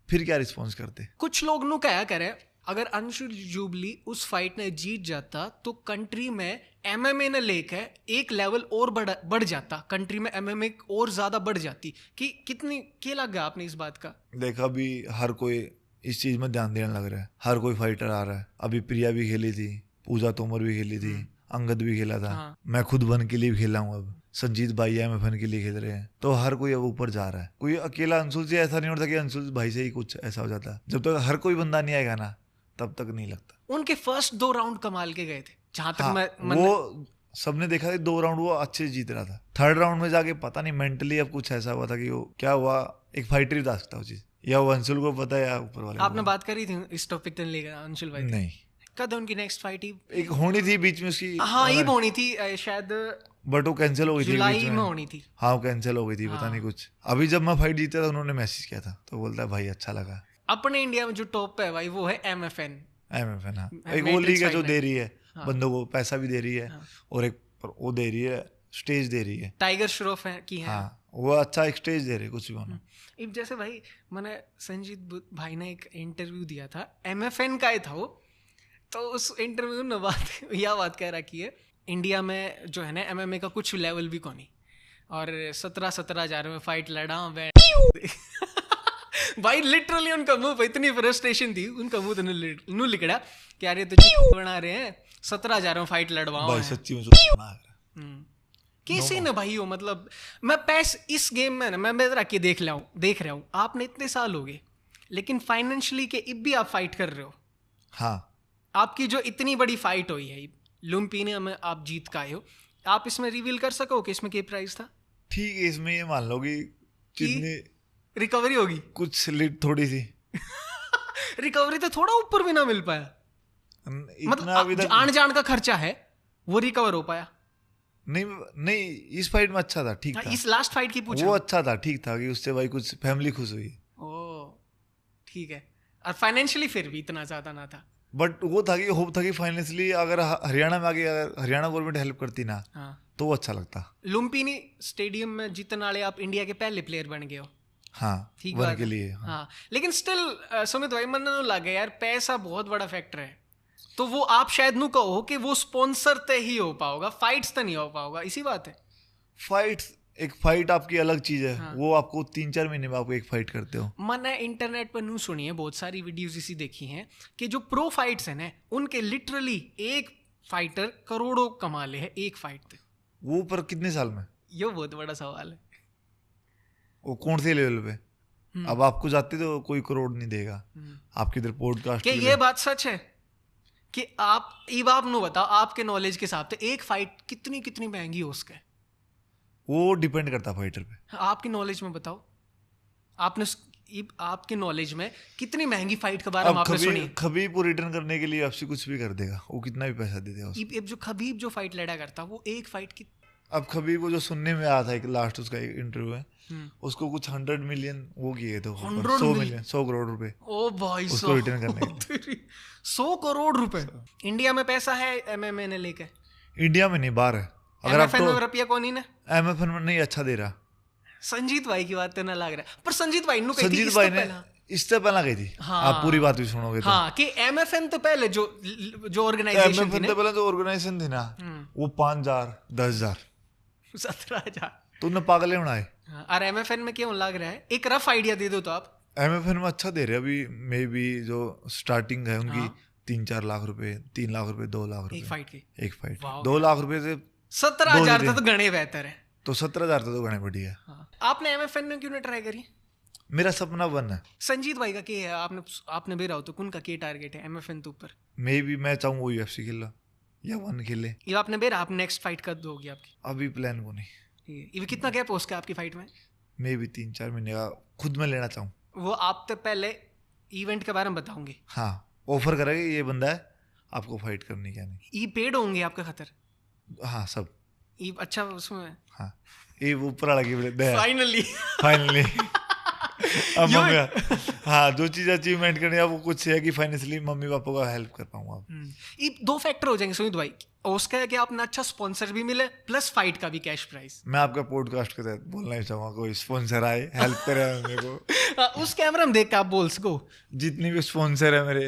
फिर क्या रिस्पॉन्स करते? कुछ लोग नु क्या करे, अगर अंशुल जुबली उस फाइट ने जीत जाता तो कंट्री में MMA ने लेके एक लेवल और बढ़ जाता, कंट्री में MMA और ज्यादा बढ़ जाती। कि कितनी क्या लगा आपने इस बात का? देखा, अभी हर कोई इस चीज में ध्यान देने लग रहा है, हर कोई फाइटर आ रहा है। अभी प्रिया भी खेली थी, पूजा तोमर भी खेली थी, अंगद भी खेला था। हाँ। मैं खुद बन के लिए भी खेला हूँ, अब संजीत भाई MFN के लिए खेल रहे हैं। तो हर कोई अब ऊपर जा रहा है। कोई अकेला अंशुल से ऐसा नहीं होता कि अंशुल भाई से ही कुछ ऐसा हो जाता। जब तक हर कोई बंदा नहीं आएगा ना, तब तक नहीं लगता। उनके फर्स्ट 2 राउंड कमाल के गए थे जहां तक। हाँ, वो सबने देखा था, 2 राउंड वो अच्छे जीत रहा था। 3rd राउंड में जाके पता नहीं मेंटली अब कुछ ऐसा हुआ था कि वो क्या हुआ, एक फाइटर ही बता सकता वो चीज, या वो अंशुल को पता है या ऊपर वाले। आपने बात करी थी इस टॉपिक पे लेकर अंशुल भाई? नहीं। कद उनकी नेक्स्ट फाइट ही एक होनी थी बीच में उसकी। हाँ, ये होनी थी शायद, बट वो कैंसिल हो गई थी, जुलाई में होनी थी। हाँ, वो कैंसिल हो गई थी। पता नहीं कुछ। अभी जब मैं फाइट जीता था, उन्होंने मैसेज किया था, तो बोलता है भाई अच्छा लगा। अपने इंडिया में जो टॉप पे है भाई वो है MFN, MFN हाँ, एक वो लीग है जो दे रही है बंदों को, पैसा भी दे रही है और एक वो दे रही है, स्टेज दे रही है। टाइगर श्रॉफ है की है हाँ, वो अच्छा एक स्टेज दे रही है, कुछ भी होना। जैसे भाई मैंने संजीत भाई ने एक इंटरव्यू दिया था, MFN का ही था वो, तो उस इंटरव्यू में बात कह रखी है इंडिया में जो है ना MMA का कुछ लेवल भी कोनी, और 17 हज़ार में फाइट लड़ा भाई लिटरली उनका मुंह पे इतनी फ्रस्ट्रेशन थी, उनका मुंह तो नू लिखड़ा कि यार ये तो बना रहे हैं, 17,000 में फाइट लड़वाओ भाई सच्ची में कैसे ना भाई हो, मतलब मैं इस गेम में ना मैं रख के देख रहा हूँ आपने इतने साल हो गए, लेकिन फाइनेंशियली के अब भी आप फाइट कर रहे हो। हाँ, आपकी जो इतनी बड़ी फाइट हुई है लुम्पिनिया में, आप जीत का आए हो, आप इसमें रिवील कर सको कि इसमें क्या प्राइस था? ठीक है, इसमें ये मान लो कि जितनी रिकवरी होगी कुछ थोड़ी सी रिकवरी तो थोड़ा ऊपर भी ना मिल पाया, मतलब आन जान का खर्चा है वो रिकवर हो पाया? नहीं इस फाइट में अच्छा था, ठीक था। इस लास्ट फाइट की पूछो, वो अच्छा था, ठीक था कि उससे भाई कुछ फैमिली खुश हुई। ओ ठीक है, और फाइनेंशियली फिर भी इतना ज्यादा ना था, बट वो था कि होप था कि फाइनेंशियली अगर हरियाणा में आगे हरियाणा गवर्नमेंट हेल्प करती ना तो वो अच्छा लगता। लुम्पिनी स्टेडियम में जीतने वाले आप इंडिया के पहले प्लेयर बन गए हो। हाँ, ठीक बात के लिए हाँ, लेकिन स्टिल सुमित भाई मन लगे यार पैसा बहुत बड़ा फैक्टर है, तो वो आप शायद नू कहो कि वो स्पॉन्सर ते ही हो पाओगा, फाइट्स तो नहीं हो पाओगा, इसी बात है। एक फाइट आपकी अलग चीज है। हाँ। वो आपको 3-4 महीने में आपको एक फाइट करते हो। मैंने इंटरनेट पर नू सुनी है, बहुत सारी वीडियोस इसी देखी हैं कि जो प्रो फाइट्स है ना उनके लिटरली एक फाइटर करोड़ों कमा ले है एक फाइट पे। वो पर कितने साल में? ये बहुत बड़ा सवाल है। वो कौन से लेवल पे? अब आपको जाते तो कोई करोड़ नहीं देगा। आपकी इधर पॉडकास्ट क्या ये बात सच है कि आप नु बताओ आपके नॉलेज के हिसाब से एक फाइट कितनी महंगी हो उसके? वो डिपेंड करता फाइटर पे। आपकी नॉलेज में बताओ, आपके नॉलेज में कितनी महंगी फाइट के बारे में आपने सुनी? खबीब को रिटर्न करने के लिए आपसे कुछ भी कर देगा, वो कितना भी पैसा दे देगा। अब जो खबीब जो फाइट लड़ा करता वो एक फाइट की, अब खबीब को जो सुनने में आया था एक लास्ट उसका एक इंटरव्यू है, उसको कुछ 100 मिलियन वो किए थे, 100 करोड़ रुपए। ओ भाई, उसको रिटर्न करने के 100 करोड़ रुपए। इंडिया में पैसा है MMA ने लेके? इंडिया में नहीं, बाहर है। अगर आप तो रुपया कौन ही ना MFN में नहीं अच्छा दे रहा। संजीत भाई की बात ना लग रहा है, पर संजीत भाई ने इससे पहला गई थी। हाँ, आप पूरी बात भी सुनोगे तो। हाँ, कि MFN तो पहले जो ऑर्गेनाइजेशन थी ना, पहले जो ऑर्गेनाइजेशन थी ना वो 5,000 10,000 17,000 तुमने पागल है बनाए। और MFN में क्यों लग रहा है? एक रफ आइडिया दे दो तो आप। MFN में अच्छा दे रहे हैं अभी, मे बी जो स्टार्टिंग है उनकी 3-4 लाख रुपए, 3 लाख रुपए, 2 लाख रुपए एक फाइट 2 लाख रुपए से 17,000 तो गणे बेहतर है। तो 17,000 तो गणे बढ़िया है। आपने MFN में क्यों नहीं ट्राई करी? मेरा सपना बन है। संजीत भाई का क्या है? आपने भी रहो तो कौन का क्या टारगेट है MFN तो ऊपर? मे बी मैं चाहूँ वो UFC खेला या वन खेले। ये आपने बेरा आप नेक्स्ट फाइट कब दोगे आपकी? अभी प्लान को नहीं। ये कितना गैप उसका आपकी फाइट में? मे बी 3-4 महीने का खुद में लेना चाहूँ। वो आप तो पहले इवेंट के बारे में बताऊंगे। हाँ, ऑफर करेगा ये बंदा है आपको फाइट करनी, क्या नहीं। ये पेड होंगे आपका खतर? हाँ, सब ये अच्छा उसमें। हाँ, ये ऊपर वाला की फाइनली अब हाँ, जो चीज अचीवमेंट करनी है वो कुछ है कि फाइनेंशियली मम्मी पापा का हेल्प कर पाऊंगा। ये 2 फैक्टर हो जाएंगे सुमित भाई, उसका है कि आपने अच्छा स्पॉन्सर भी मिले प्लस फाइट का भी कैश प्राइज। मैं आपका पॉडकास्ट के तहत बोलना चाहूंगा, कोई स्पॉन्सर आए हेल्प करे मेरे को उस कैमरा में देख के आप बोल सको। जितनी भी स्पॉन्सर है मेरे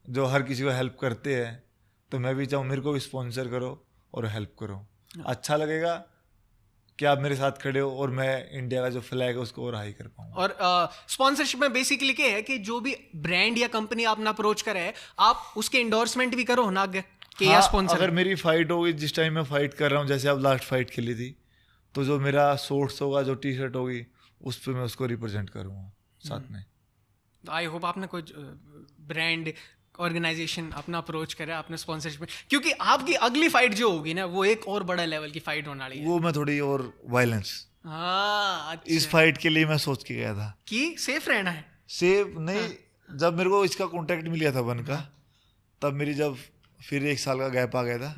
जो हर किसी को हेल्प करते हैं, तो मैं भी चाहूँ मेरे को भी स्पॉन्सर करो और हेल्प करो। अच्छा लगेगा कि आप मेरे साथ खड़े हो और मैं इंडिया का जो फ्लैग है उसको और हाई कर पाऊँ। और स्पॉन्सरशिप में बेसिकली क्या है कि जो भी ब्रांड या कंपनी आपने अप्रोच करा है आप उसके इंडोर्समेंट भी करो ना आगे कि या स्पॉन्सर। अगर मेरी फाइट होगी जिस टाइम मैं फाइट कर रहा हूँ, जैसे आप लास्ट फाइट खेली थी, तो जो मेरा शॉर्ट्स होगा, जो टी-शर्ट होगी, उस पर मैं उसको रिप्रेजेंट करूँगा साथ में। आई होप आपने कोई ब्रांड ऑर्गेनाइजेशन अपना अप्रोच करे, आपने स्पॉन्सरशिप में, क्योंकि आपकी अगली फाइट जो होगी ना वो एक और बड़ा लेवल की फाइट होने वाली है। वो मैं थोड़ी और वायलेंस। हाँ, अच्छा। इस फाइट के लिए मैं सोच के गया था कि सेफ रहना है। सेफ नहीं। हाँ। जब मेरे को इसका कॉन्टेक्ट मिला था वन का, तब मेरी जब फिर 1 साल का गैप आ गया था,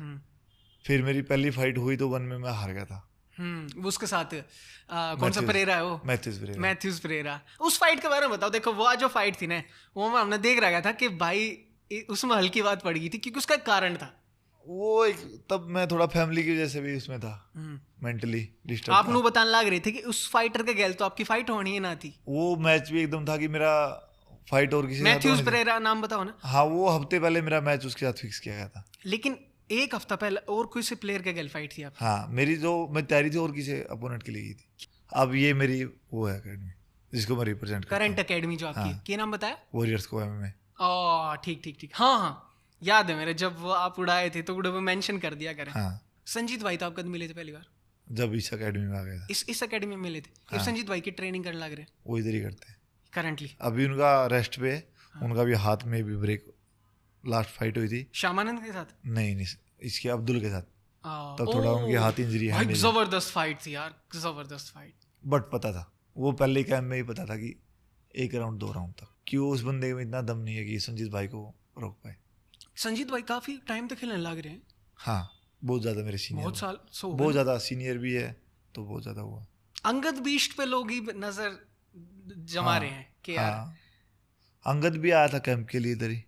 फिर मेरी पहली फाइट हुई तो वन में मैं हार गया था। उसके साथ कौन सा परेरा है वो? मैथ्यूज परेरा। उस फाइट के बारे में बताओ। देखो वो जो फाइट थी ना वो हमने देख रहा था कि भाई उसमें हल्की बात पड़ गई थी क्योंकि उसका एक कारण था। वो एक तब मैं थोड़ा फैमिली की वजह से भी उसमें था, मेंटली डिस्टर्ब। आप नु बताने लग रहे थे कि उस फाइटर के गैल तो आपकी फाइट होनी ही ना थी। वो मैच भी एकदम था कि मेरा फाइट और किसी मैथ्यूज परेरा नाम बताओ ना। हाँ, वो हफ्ते पहले मेरा मैच उसके साथ फिक्स किया गया था। लेकिन एक हफ्ता पहले और किसी प्लेयर के गैल फाइट थी आपकी? हाँ, मेरी जो मैं तैयारी थी और किसी अपोनेंट के लिए की थी। अब ये मेरी वो है अकेडमी जिसको मैं रिप्रेजेंट करता हूं। करंट अकेडमी जो आपकी हाँ। क्या नाम बताया? वॉरियर्स को एमएमए। ठीक ठीक ठीक, हाँ हाँ याद है मेरे, जब वो आप उड़ाए थे तो उड़े मेंशन कर दिया करें। हाँ। संजीत भाई तो आप कब मिले थे पहली बार? जब इस अकेडमी में आ गया था। इस अकेडमी में मिले थे। हाँ। संजीत भाई की ट्रेनिंग करने लग रहे? वो इधर ही करते हैं करंटली। अभी उनका रेस्ट पे। हाँ। उनका भी हाथ में भी ब्रेक, लास्ट फाइट हुई थी श्यामानंद के साथ? नहीं, इसके अब्दुल के साथ। तब थोड़ा उनकी हाथ इंजरी है। जबरदस्त फाइट थी यार, जबरदस्त फाइट। बट पता था वो पहले कैंप में ही पता था कि 1 राउंड 2 राउंड तक, क्यों उस बंदे में इतना दम नहीं है कि संजीत भाई को रोक पाए। संजीत भाई काफी टाइम तक खेलने लग रहे हैं। हाँ, बहुत ज्यादा मेरे सीनियर, बहुत साल, बहुत ज्यादा सीनियर भी है तो बहुत ज्यादा हुआ। अंगद बीस्ट पे लोग ही नजर जमा रहे हैं कि यार। हाँ, अंगद भी आया था कैंप के लिए, इधर ही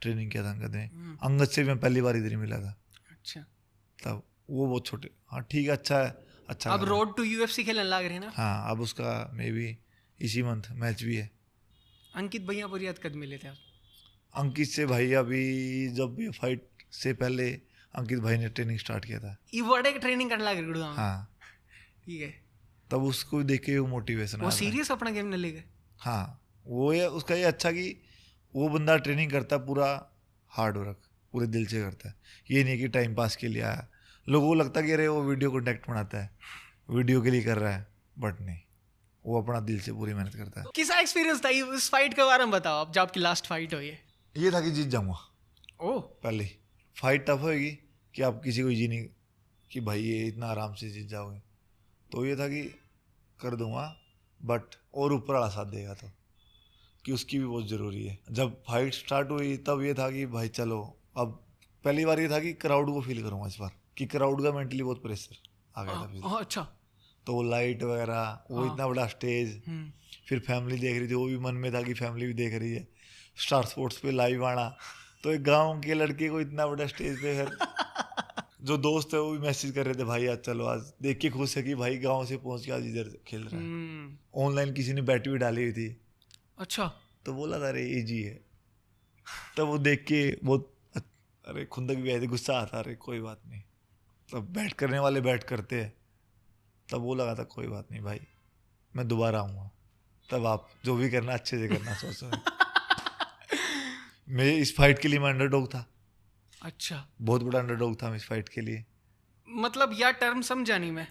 ट्रेनिंग किया था अंगद ने। अंगद से मैं पहली बार इधर ही मिला था। अच्छा। तब वो बहुत छोटे। हाँ ठीक है, अच्छा है, अच्छा। अब रोड टू यूएफसी खेलने लग रहे हैं ना? हाँ, अब उसका मे बी इसी मंथ मैच भी है। अंकित भैया पूरी याद कब मिले थे आप? अंकित से भाई अभी जब ये फाइट से पहले अंकित भाई ने ट्रेनिंग स्टार्ट किया था। ये बड़े ट्रेनिंग करने लग रहे? हाँ ठीक है। तब उसको देख के वो मोटिवेशन वो सीरियस अपना गेम न ले गए। हाँ, वो ये उसका ये अच्छा कि वो बंदा ट्रेनिंग करता है पूरा हार्ड वर्क, पूरे दिल से करता है। ये नहीं कि टाइम पास के लिए आया। लोगों को लगता है कि अरे वो वीडियो कॉन्टेक्ट बनाता है, वीडियो के लिए कर रहा है, बट नहीं, वो अपना दिल से पूरी मेहनत करता है। किसा एक्सपीरियंस था इस फाइट के बारे में बताओ आप, जब आपकी लास्ट फाइट हुई है? ये था कि जीत जाऊंगा। ओह, पहले फाइट टफ होगी कि आप किसी को जी नहीं कि भाई ये इतना आराम से जीत जाओगे, तो ये था कि कर दूंगा, बट और ऊपर वाला साथ देगा तो, कि उसकी भी बहुत ज़रूरी है। जब फाइट स्टार्ट हुई तब ये था कि भाई चलो, अब पहली बार ये था कि क्राउड को फील करूंगा इस बार, कि क्राउड का मेंटली बहुत प्रेशर आ गया था। अच्छा। तो वो लाइट वगैरह, वो इतना बड़ा स्टेज, फिर फैमिली देख रही थी, वो भी मन में था कि फैमिली भी देख रही है। स्टार स्पोर्ट्स पे लाइव आना, तो एक गांव के लड़के को इतना बड़ा स्टेज पे, फिर जो दोस्त है वो भी मैसेज कर रहे थे भाई आज चलो, आज देख के खुश है कि भाई गांव से पहुंच के आज इधर खेल रहा है। ऑनलाइन किसी ने बैट भी डाली हुई थी। अच्छा। तो बोला था अरे इजी है। तब वो देख के बहुत अरे खुंदक भी आई थी, गुस्सा आता, अरे कोई बात नहीं, तब बैट करने वाले बैट करते हैं। तब वो लगा था कोई बात नहीं भाई, मैं दोबारा आऊँगा, तब आप जो भी करना अच्छे से करना। सोचो मैं इस फाइट के लिए मैं अंडरडॉग था। अच्छा, बहुत बड़ा अंडरडॉग था मैं इस फाइट के लिए। मतलब यह टर्म समझा नहीं मैं।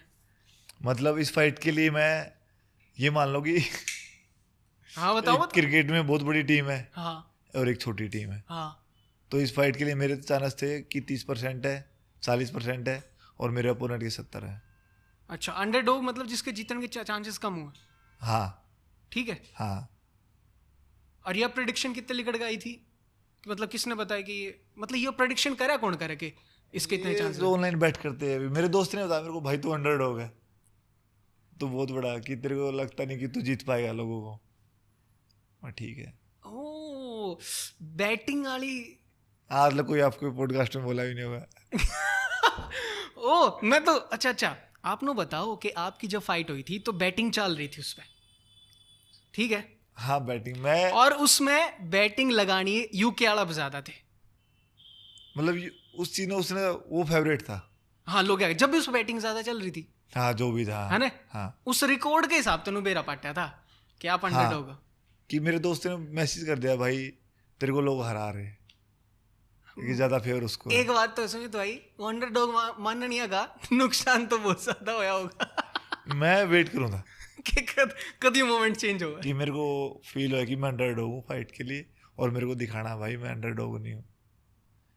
मतलब इस फाइट के लिए मैं ये मान लो कि हाँ बताओ। क्रिकेट में बहुत बड़ी टीम है, हाँ, और एक छोटी टीम है। हाँ। तो इस फाइट के लिए मेरे चांस थे कि 30% है, 40% है, और मेरे अपोनेंट के 70 है। अच्छा, अंडरडॉग मतलब जिसके जीतने के चांसेस कम हुए। हाँ ठीक है। हाँ। और यह प्रेडिक्शन कितने लिकड़ गई थी? मतलब किसने बताया कि मतलब ये प्रेडिक्शन करा कौन करे कि इसके इतने चांस? जो ऑनलाइन बैट करते हैं, मेरे दोस्त ने बताया मेरे को, भाई तू अंडरडॉग है, तो बहुत बड़ा, कि तेरे को लगता नहीं कि तू जीत पाएगा लोगों को। ठीक है। ओ, बैटिंग वाली। आज कोई आपको पॉडकास्ट में बोला भी नहीं होगा। ओ, मैं तो अच्छा आप नो बताओ कि आपकी जब फाइट हुई थी तो बैटिंग चल रही थी उसमें, ठीक है? हाँ, बैटिंग में, और उसमें बैटिंग लगानी यूके वाला ज्यादा थे। मतलब उस चीज में उसने वो फेवरेट था। हाँ, लोग जब भी उस बैटिंग ज्यादा चल रही थी। हाँ, जो भी था, है ना? हाँ, उस रिकॉर्ड के हिसाब से बेरा पाटा था कि आप अंडरडॉग हो। कि मेरे दोस्त ने मैसेज कर दिया भाई तेरे को लोग हरा रहे हैं, कि ज्यादा फेवर उसको। एक बात तो सुनिए तो भाई, अंडरडॉग मानना नहीं आगा, नुकसान तो बहुत ज्यादा होया होगा। मैं वेट करूंगा कि कभी मोमेंट चेंज होगा, कि मेरे को फील हो कि मैं अंडरडॉग हूँ फाइट के लिए, और मेरे को दिखाना भाई मैं अंडरडॉग नहीं हूँ।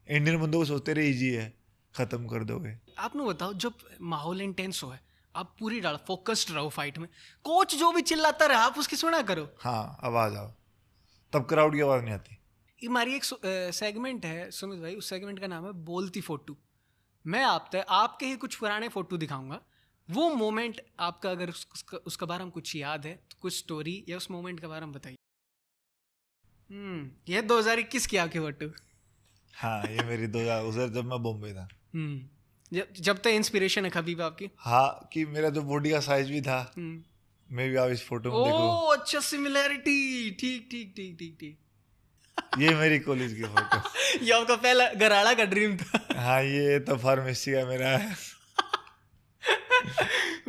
इंडियन बंदों को सोचते रहे इजी है, खत्म कर दोगे। आपने बताओ, जब माहौल इंटेंस हो है, आप पूरी डाल फोकस्ड रहो फाइट में, कोच जो भी चिल्लाता रहा आप उसकी सुना करो। हाँ, आवाज आओ, तब क्राउड की आवाज नहीं आती। हमारी एक सेगमेंट है सुमित भाई, उस सेगमेंट का नाम है बोलती फोटो। मैं आपके ही कुछ पुराने फोटो दिखाऊंगा, वो मोमेंट आपका अगर उसका बारे में कुछ याद है तो कुछ स्टोरी या उस मोमेंट के बारे में बताइए। यह 2021 की आपकी फोटो। हाँ ये मेरी 2000 उधर जब मैं बॉम्बे था। जब तक इंस्पिरेशन है खबीब आपकी। हाँ कि मेरा जो बॉडी का साइज भी था, मैं भी आप इस फोटो में देखो। ओह अच्छा, सिमिलैरिटी, ठीक ठीक ठीक ठीक ठीक। ये मेरी कॉलेज की फोटो। ये आपका पहला गराड़ा का ड्रीम था। हाँ ये तो फार्मेसी का मेरा है।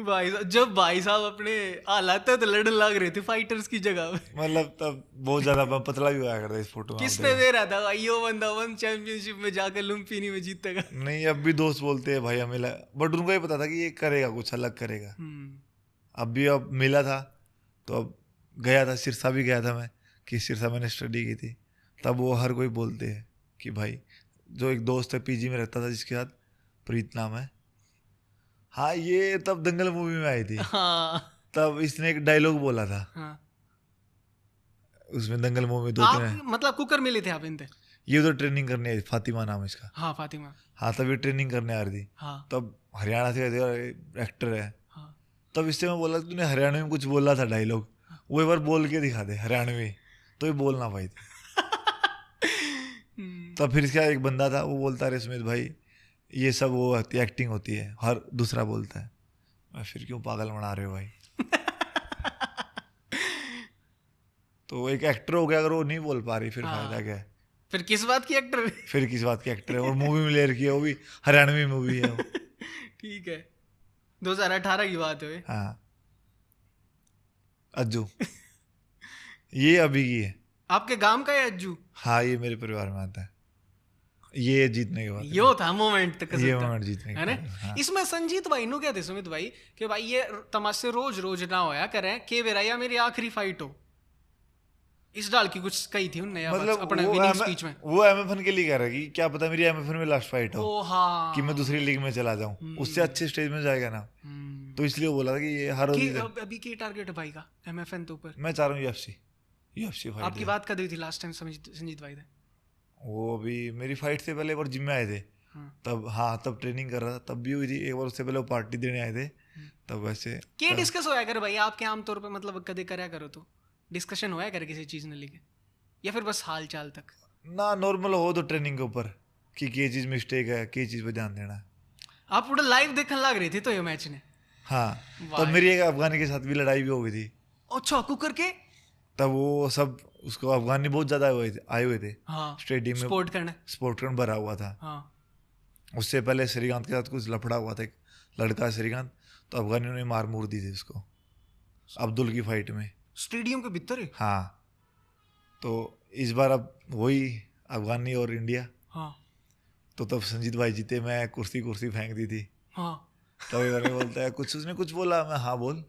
भाई जब भाई साहब अपने हालात तो लड़ने लग रहे थे फाइटर्स की जगह में, मतलब तब बहुत ज्यादा मैं पतला भी हुआ करता इस फोटो में। किसने दे रहा था भाई यो बंदा वन चैंपियनशिप में जाकर लुम्पिनी में जीतेगा। नहीं अब भी दोस्त बोलते हैं भाई हमें, बट उनको ये पता था कि ये करेगा कुछ अलग करेगा। अब भी अब मिला था तो अब गया था, सिरसा भी गया था मैं, कि सिरसा मैंने स्टडी की थी। तब वो हर कोई बोलते हैं कि भाई, जो एक दोस्त है पीजी में रहता था जिसके साथ, प्रीत नाम है, हाँ ये तब दंगल मूवी में आई थी। हाँ। तब इसने एक डायलॉग बोला था। हाँ। उसमें दंगल मूवी में 2-3 मतलब कुकर मिले थे आप इनते? ये उधर ट्रेनिंग करने आई, फातिमा नाम है इसका। हाँ फातिमा। हाँ तब ये ट्रेनिंग करने आ रही थी। हाँ। तब हरियाणा से एक्टर है। हाँ। तब इससे मैं बोला तूने हरियाणा में कुछ बोला था डायलॉग, वो एक बार बोल के दिखा दे हरियाणवी, तो ये बोल ना पाई थी। तब फिर इसका एक बंदा था, वो बोलता रहे सुमित भाई ये सब वो होती है, एक्टिंग होती है, हर दूसरा बोलता है। मैं फिर क्यों पागल बना रहे हो भाई। तो एक एक्टर हो गया, अगर वो नहीं बोल पा रही फिर फायदा क्या है। फिर किस बात की एक्टर है? फिर किस बात की एक्टर है, और मूवी में ले रखी है, वो भी हरियाणवी मूवी है वो। ठीक है, 2018 की बात है। हाँ अज्जू। ये अभी की है। आपके गांव का है अज्जू? हाँ ये मेरे परिवार में आता है। ये जीतने के बाद यो था मोमेंट तक, ये मोमेंट जीतने के बाद। हाँ। इसमें संजीत भाई नु कहते सुमित भाई कि भाई ये तमाशे रोज रोज ना होया करें, के बेरा या मेरी आखिरी फाइट हो, इस डाल की कुछ कही थी उनने मतलब अपने विनिंग स्पीच में। वो एमएफएन के लिए कह रहा है कि क्या पता मेरी एमएफएन में लास्ट फाइट हो। ओ हाँ। कि मैं दूसरी लीग में चला जाऊं, उससे अच्छे स्टेज में जाएगा ना। तो इसलिए बोला था कि ये हर रोज। अभी की टारगेट है भाई का एमएफएन तो ऊपर? मैं चाह रहा हूँ यूएफसी फाइट। आपकी बात कब हुई थी लास्ट टाइम संजीत भाई थे? वो अभी मेरी फाइट से पहले एक बार जिम में आए थे। तब हाँ तब ट्रेनिंग कर रहा था, तब भी हुई थी एक बार। उससे पहले वो पार्टी देने आए थे। तब वैसे क्या डिस्कस होया कर भाई आपके आमतौर पे, मतलब कदे करया करो तो डिस्कशन होया कर किसी चीज ने लेके, या फिर बस हाल चाल तक ना? नॉर्मल हो तो ट्रेनिंग के ऊपर कि चीज मिस्टेक है, की चीज पे ध्यान देना है। आप पूरा लाइव देखने लग रही थी तो ये मैच ने? हाँ तब मेरी एक अफगानी के साथ भी लड़ाई भी हो गई थी। अच्छा कुकर के? तब वो सब उसको अफगानी बहुत ज्यादा आए हुए थे। हाँ, स्टेडियम में स्पोर्ट करने भरा हुआ था। हाँ। उससे पहले श्रीकांत के साथ कुछ लफड़ा हुआ था, एक लड़का श्रीकांत, तो अफगानियों ने मार मूर दी थी उसको अब्दुल की फाइट में, स्टेडियम के भीतर। हाँ तो इस बार अब वही अफगानी और इंडिया। हाँ। तो तब संजीत भाई जीते, मैं कुर्सी फेंक दी थी। हाँ। तब एक बार बोलता है कुछ, उसने कुछ बोला, मैं हाँ बोल,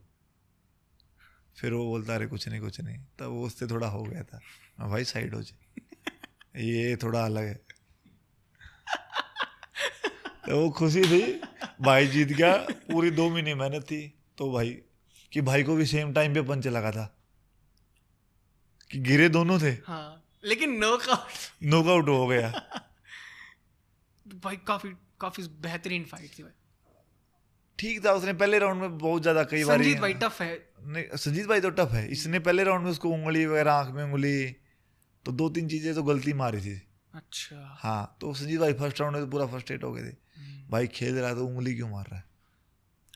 फिर वो बोलता अरे कुछ नहीं। तब वो उससे थोड़ा हो गया था, मैं भाई साइड हो जाए, ये थोड़ा अलग है। तो वो खुशी थी, भाई जीत गया। पूरी 2 महीने मेहनत थी तो भाई, कि भाई को भी सेम टाइम पे पंच लगा था, कि गिरे दोनों थे। हाँ, लेकिन नॉकआउट हो गया। भाई काफी बेहतरीन फाइट थी भाई। ठीक था, उसने पहले राउंड में बहुत ज्यादा कई बार। संजीत भाई टफ है। नहीं संजीत भाई तो टफ है। इसने पहले राउंड में उसको उंगली वगैरह, आंख में उंगली, तो 2-3 चीजें तो गलती मारी थी। अच्छा। हाँ तो संजीत भाई फर्स्ट राउंड में तो पूरा फ्रस्ट्रेट हो गए थे, भाई खेल रहा है तो उंगली क्यों मार रहा है।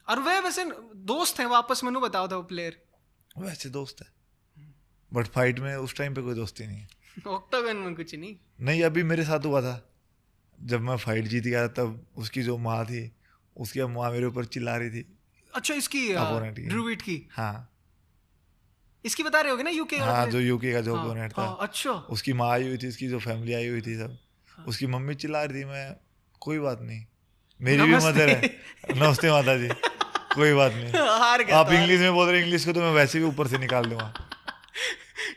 और वे वैसे दोस्त हैं वापस, मैंने बताओ था वो प्लेयर वैसे दोस्त है, बट फाइट में उस टाइम पे कोई दोस्ती नहीं है। ऑक्टागन में कुछ नहीं। अभी मेरे साथ हुआ था जब मैं फाइट जीत गया, तब उसकी जो माँ थी, उसकी माँ मेरे ऊपर चिल्ला रही थी। अच्छा इसकी ड्रूविट की? हाँ इसकी बता रहे होगे ना, यूके? हाँ जो यूके का जो ओपोनेंट था। अच्छा। उसकी माँ आई हुई थी, उसकी जो फैमिली आई हुई थी सब। उसकी मम्मी चिल्ला रही थी, मैं कोई बात नहीं, मेरी भी मदर है। नमस्ते माता जी, कोई बात नहीं। आप इंग्लिश में बोल रहे, इंग्लिश को तो मैं वैसे भी ऊपर से निकाल दूंगा,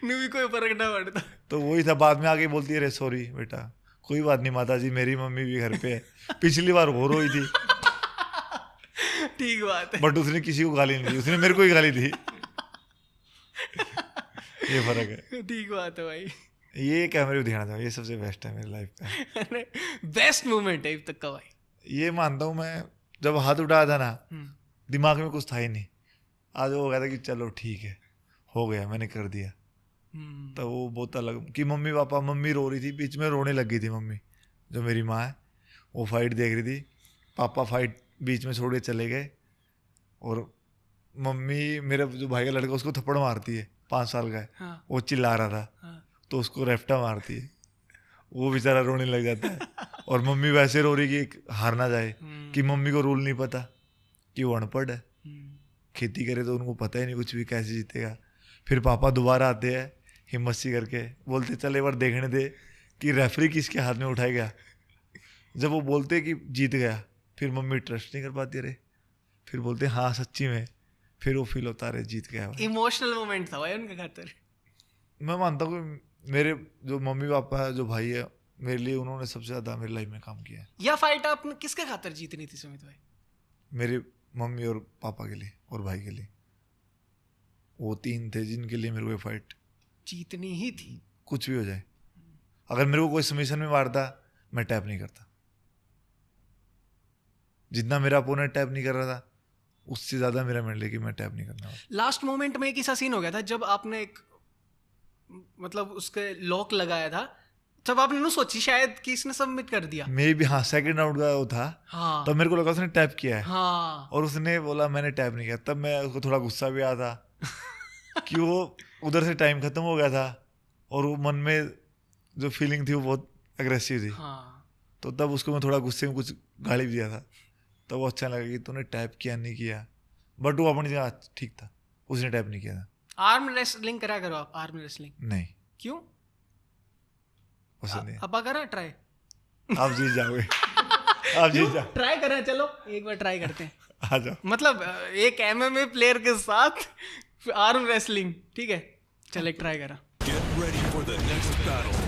भी कोई फर्क ना पड़ता। तो वही था, बाद में आके बोलती है अरे सॉरी बेटा, कोई बात नहीं माता जी, मेरी मम्मी भी घर पे है, पिछली बार वो रोई थी। ठीक बात है। बट उसने किसी को गाली नहीं दी, उसने मेरे को ही गाली दी। ये फर्क है। ठीक बात है भाई। ये कैमरे पे दिखाना था, ये सबसे बेस्ट है मेरी लाइफ का। बेस्ट मोमेंट है अब तक का भाई। ये मानता हूँ मैं, जब हाथ उठाया था ना, दिमाग में कुछ था ही नहीं। आज वो कहता कि चलो ठीक है, हो गया, मैंने कर दिया। तो वो बहुत अलग, कि मम्मी रो रही थी, बीच में रोने लग गई थी मम्मी, जो मेरी माँ है, वो फाइट देख रही थी, पापा फाइट बीच में छोड़ के चले गए, और मम्मी मेरा जो भाई का लड़का उसको थप्पड़ मारती है, 5 साल का है। हाँ। वो चिल्ला रहा था। हाँ। तो उसको रेफ्टा मारती है, वो बेचारा रोने लग जाता है। और मम्मी वैसे रो रही कि हार ना जाए, कि मम्मी को रूल नहीं पता कि वो अनपढ़ है, खेती करे तो उनको पता ही नहीं कुछ भी, कैसे जीतेगा। फिर पापा दोबारा आते हैं हिम्मत सी करके, बोलते चल एक बार देखने दे कि रेफरी किसके हाथ में उठाएगा। जब वो बोलते कि जीत गया, फिर मम्मी ट्रस्ट नहीं कर पाती, अरे फिर बोलते हाँ सच्ची में, फिर वो फील होता है जीत गया। इमोशनल मोमेंट था भाई उनके खातिर। मैं मानता हूँ मेरे जो मम्मी पापा है, जो भाई है, मेरे लिए उन्होंने सबसे ज्यादा मेरी लाइफ में काम किया है। यह फाइट आपने किसके खातिर जीतनी थी सुमित भाई? मेरे मम्मी और पापा के लिए और भाई के लिए। वो 3 थे जिनके लिए मेरे को फाइट जीतनी ही थी, कुछ भी हो जाए। अगर मेरे को कोई सबमिशन में मारता, मैं टैप नहीं करता। जितना मेरा अपोनेंट टैप नहीं कर रहा था, उससे ज्यादा मेरा मेंटल कि मैं टैप नहीं करना। लास्ट मोमेंट में एक ऐसा सीन हो गया था जब आपने एक मतलब उसके लॉक लगाया था, जब आपने ना सोची शायद कि इसने सबमिट कर दिया, मे भी। हाँ, सेकंड राउंड का वो था। हाँ। तो मेरे को लगा उसने टैप किया है। हाँ। और उसने बोला मैंने टैप नहीं किया। तब मैं उसको थोड़ा गुस्सा भी आया था कि वो उधर से टाइम खत्म हो गया था, और वो मन में जो फीलिंग थी वो बहुत अग्रेसिव थी। हाँ। तो तब उसको मैं थोड़ा गुस्से में कुछ गाली भी दिया था। तब वो अच्छा लगा कि तूने टैप किया नहीं किया, बट वो अपनी जगह ठीक था, उसने टैप नहीं किया था। आर्म रेसलिंग करा करो आप? आर्म रेसलिंग नहीं। क्यों? पसंद नहीं। अब करा ट्राई, आप जीत जाओगे। आप जीत जाओ। ट्राई करें, चलो एक बार ट्राई करते हैं। आ जाओ। मतलब एक MMA प्लेयर के साथ आर्म रेसलिंग, ठीक है चल एक ट्राई करा। Get ready for the next battle.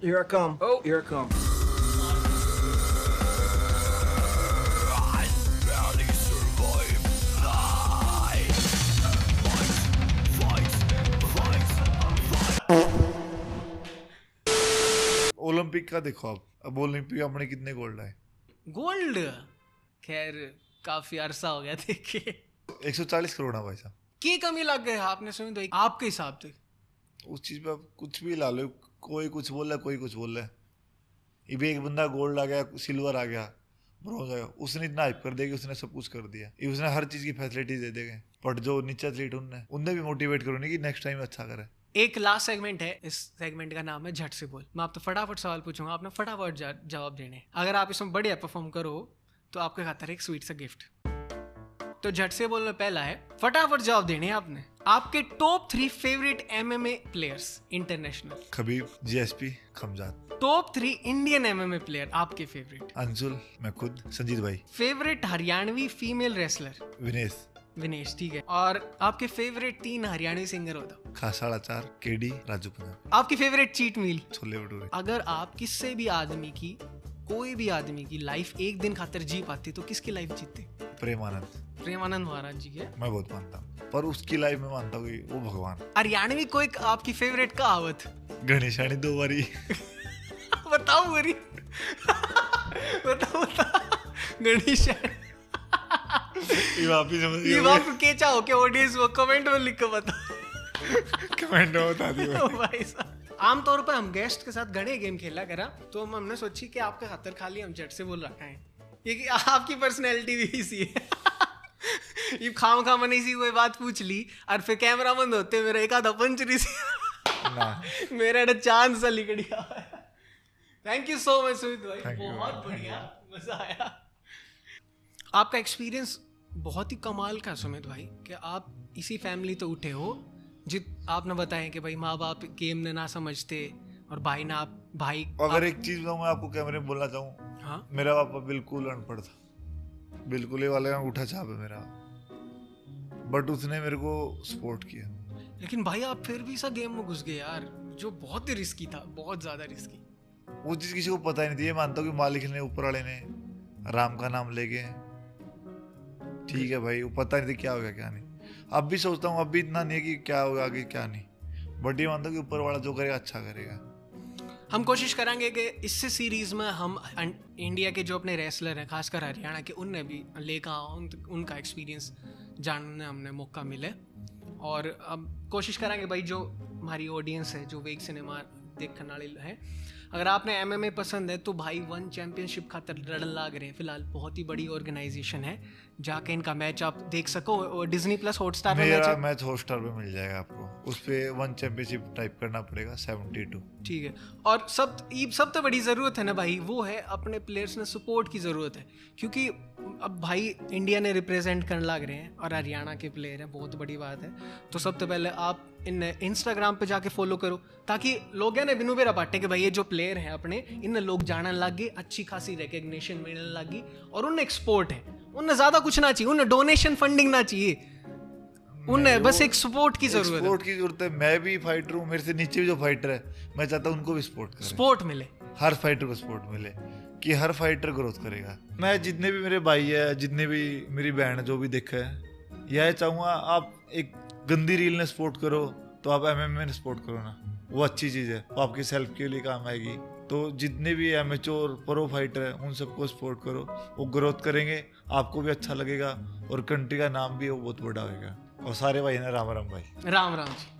Here I come. Oh, here I come. Olympic का देखो आप, अब ओलंपिक अपने कितने गोल्ड आए? गोल्ड खैर काफी अरसा हो गया देखे। 140 करोड़ है भाई साहब। की कमी लग गई आपने सुनी तो आपके हिसाब से? उस चीज पे आप कुछ भी ला लो, कोई कुछ बोल रहा है, कोई कुछ बोल रहा है। ये एक बंदा गोल्ड आ गया, सिल्वर आ गया, ब्रॉन्ज आ गया, उसने इतना हाइप कर दिया कि उसने सब कुछ कर दिया, उसने हर चीज की फैसिलिटीज दे देंगे। बट जो नीचे एथलीट उनने भी मोटिवेट करो नहीं कि नेक्स्ट टाइम अच्छा करे। एक लास्ट सेगमेंट है, इस सेगमेंट का नाम है झट से बोल। मैं आपसे फटाफट सवाल पूछूंगा, आपने फटाफट जवाब देने। अगर आप इसमें बढ़िया परफॉर्म करो तो आपके खातिर एक स्वीट सा गिफ्ट। तो झट से बोल में पहला है, फटाफट जवाब देने हैं आपने। आपके top 3 favourite MMA players international. Khabib, GSP, खमजात। Top 3 Indian MMA player आपके फेवरेट। अंशुल, मैं खुद, संजीत भाई। Favourite Haryanvi female wrestler. Vinesh, ठीक है। और आपके फेवरेट 3 हरियाणवी सिंगर होता? खासाड़ा 4, KD, राजू पंजाब। आपकी favourite cheat meal? Chole bhature. अगर आप किसी भी आदमी की, कोई भी आदमी की लाइफ एक दिन खातिर जी पाते तो किसकी लाइफ जीते? प्रेमानंद महाराज जी के मैं बहुत मानता हूँ, पर उसकी लाइफ में मानता हूँ वो भगवान। हरियाणवी कोई आपकी फेवरेट कहावत? गणेशानी 2 बारी। बताओ मेरी। बताओ गणेशानी। ये आप के चाहो के ऑडियंस वो कमेंट में लिख के बता। कमेंट में बता दियो भाई साहब। आमतौर पर हम गेस्ट के साथ घने गेम खेला करा, तो हमने सोची कि आपके खातिर खाली हम झट से बोल रखा है, ये कि आपकी पर्सनैलिटी भी इसी है। ये खाम मैंने इसी कोई बात पूछ ली और फिर कैमरा बंद होते मेरा एक आधा पंचरी सी मेरा एडा चांद सा लिख गया। Thank you so much Sumit भाई, बहुत बढ़िया, मजा आया। आपका एक्सपीरियंस बहुत ही कमाल का सुमित भाई, कि आप इसी फैमिली तो उठे हो जित आपने बताया कि भाई माँ बाप गेम ने ना समझते और भाई ना भाई। अगर एक चीज मैं आपको कैमरे में बोलना चाहूँ, हाँ? मेरा पापा बिल्कुल अनपढ़ था, बिल्कुल ये वाले अंगूठा छाप है मेरा, बट उसने मेरे को सपोर्ट किया। लेकिन भाई आप फिर भी सा गेम में घुस गए यार, जो बहुत ही रिस्की था, बहुत ज्यादा रिस्की। वो चीज किसी को पता ही नहीं थी। ये मानता हूँ कि मालिक ने, ऊपर वाले ने राम का नाम लेके, ठीक है भाई, वो पता नहीं था क्या होगा क्या नहीं। अब भी सोचता हूँ, अब भी इतना नहीं है कि क्या होगा आगे क्या नहीं, बट ये मानता हूँ कि ऊपर वाला जो करेगा अच्छा करेगा। हम कोशिश करेंगे कि इससे सीरीज़ में हम इंडिया के जो अपने रेसलर हैं, खासकर हरियाणा के, उनने भी लेकर उनका एक्सपीरियंस जानने हमने मौका मिले। और अब कोशिश करेंगे भाई जो हमारी ऑडियंस है, जो वेग सिनेमा देखने वाले है, अगर आपने MMA पसंद है तो भाई वन चैम्पियनशिप खातर लड़न लाग रहे हैं फिलहाल, बहुत ही बड़ी ऑर्गेनाइजेशन है, जाके इनका मैच आप देख सको। डिज्नी प्लस हॉटस्टार में मेरा मैच हॉटस्टार पे मिल जाएगा आपको, उस पे वन चैंपियनशिप टाइप करना पड़ेगा 72। ठीक है। और सब तो बड़ी ज़रूरत है ना भाई, वो है अपने प्लेयर्स ने सपोर्ट की ज़रूरत है, क्योंकि अब भाई इंडिया ने रिप्रेजेंट करने लग रहे हैं और हरियाणा के प्लेयर हैं, बहुत बड़ी बात है। तो सबसे पहले आप इन इंस्टाग्राम पे जाके फॉलो करो, ताकि लोग है ना बिनू बेरा पाटे के भाई ये जो प्लेयर हैं अपने, इन लोग जानने लग गए, अच्छी खासी रिकग्निशन मिलने लगी, और उन्हें एक्सपोर्ट है, उन्हें ज़्यादा कुछ ना चाहिए, उन्हें डोनेशन फंडिंग ना चाहिए, उन्हें बस एक सपोर्ट की जरूरत है। मैं भी फाइटर हूँ, मेरे से नीचे भी जो फाइटर है, मैं चाहता हूँ उनको भी सपोर्ट मिले, हर फाइटर को सपोर्ट मिले, कि हर फाइटर ग्रोथ करेगा। मैं जितने भी मेरे भाई है, जितने भी मेरी बहन जो भी देखा है, यह चाहूँगा आप एक गंदी रील ने सपोर्ट करो तो आप MMA ने सपोर्ट करो ना, वो अच्छी चीज़ है, वो आपकी सेल्फ के लिए काम आएगी। तो जितने भी एमेच्योर प्रो फाइटर है उन सबको सपोर्ट करो, वो ग्रोथ करेंगे, आपको भी अच्छा लगेगा और कंट्री का नाम भी वो बहुत बड़ा होगा। और सारे भाई ना राम राम भाई। राम राम जी।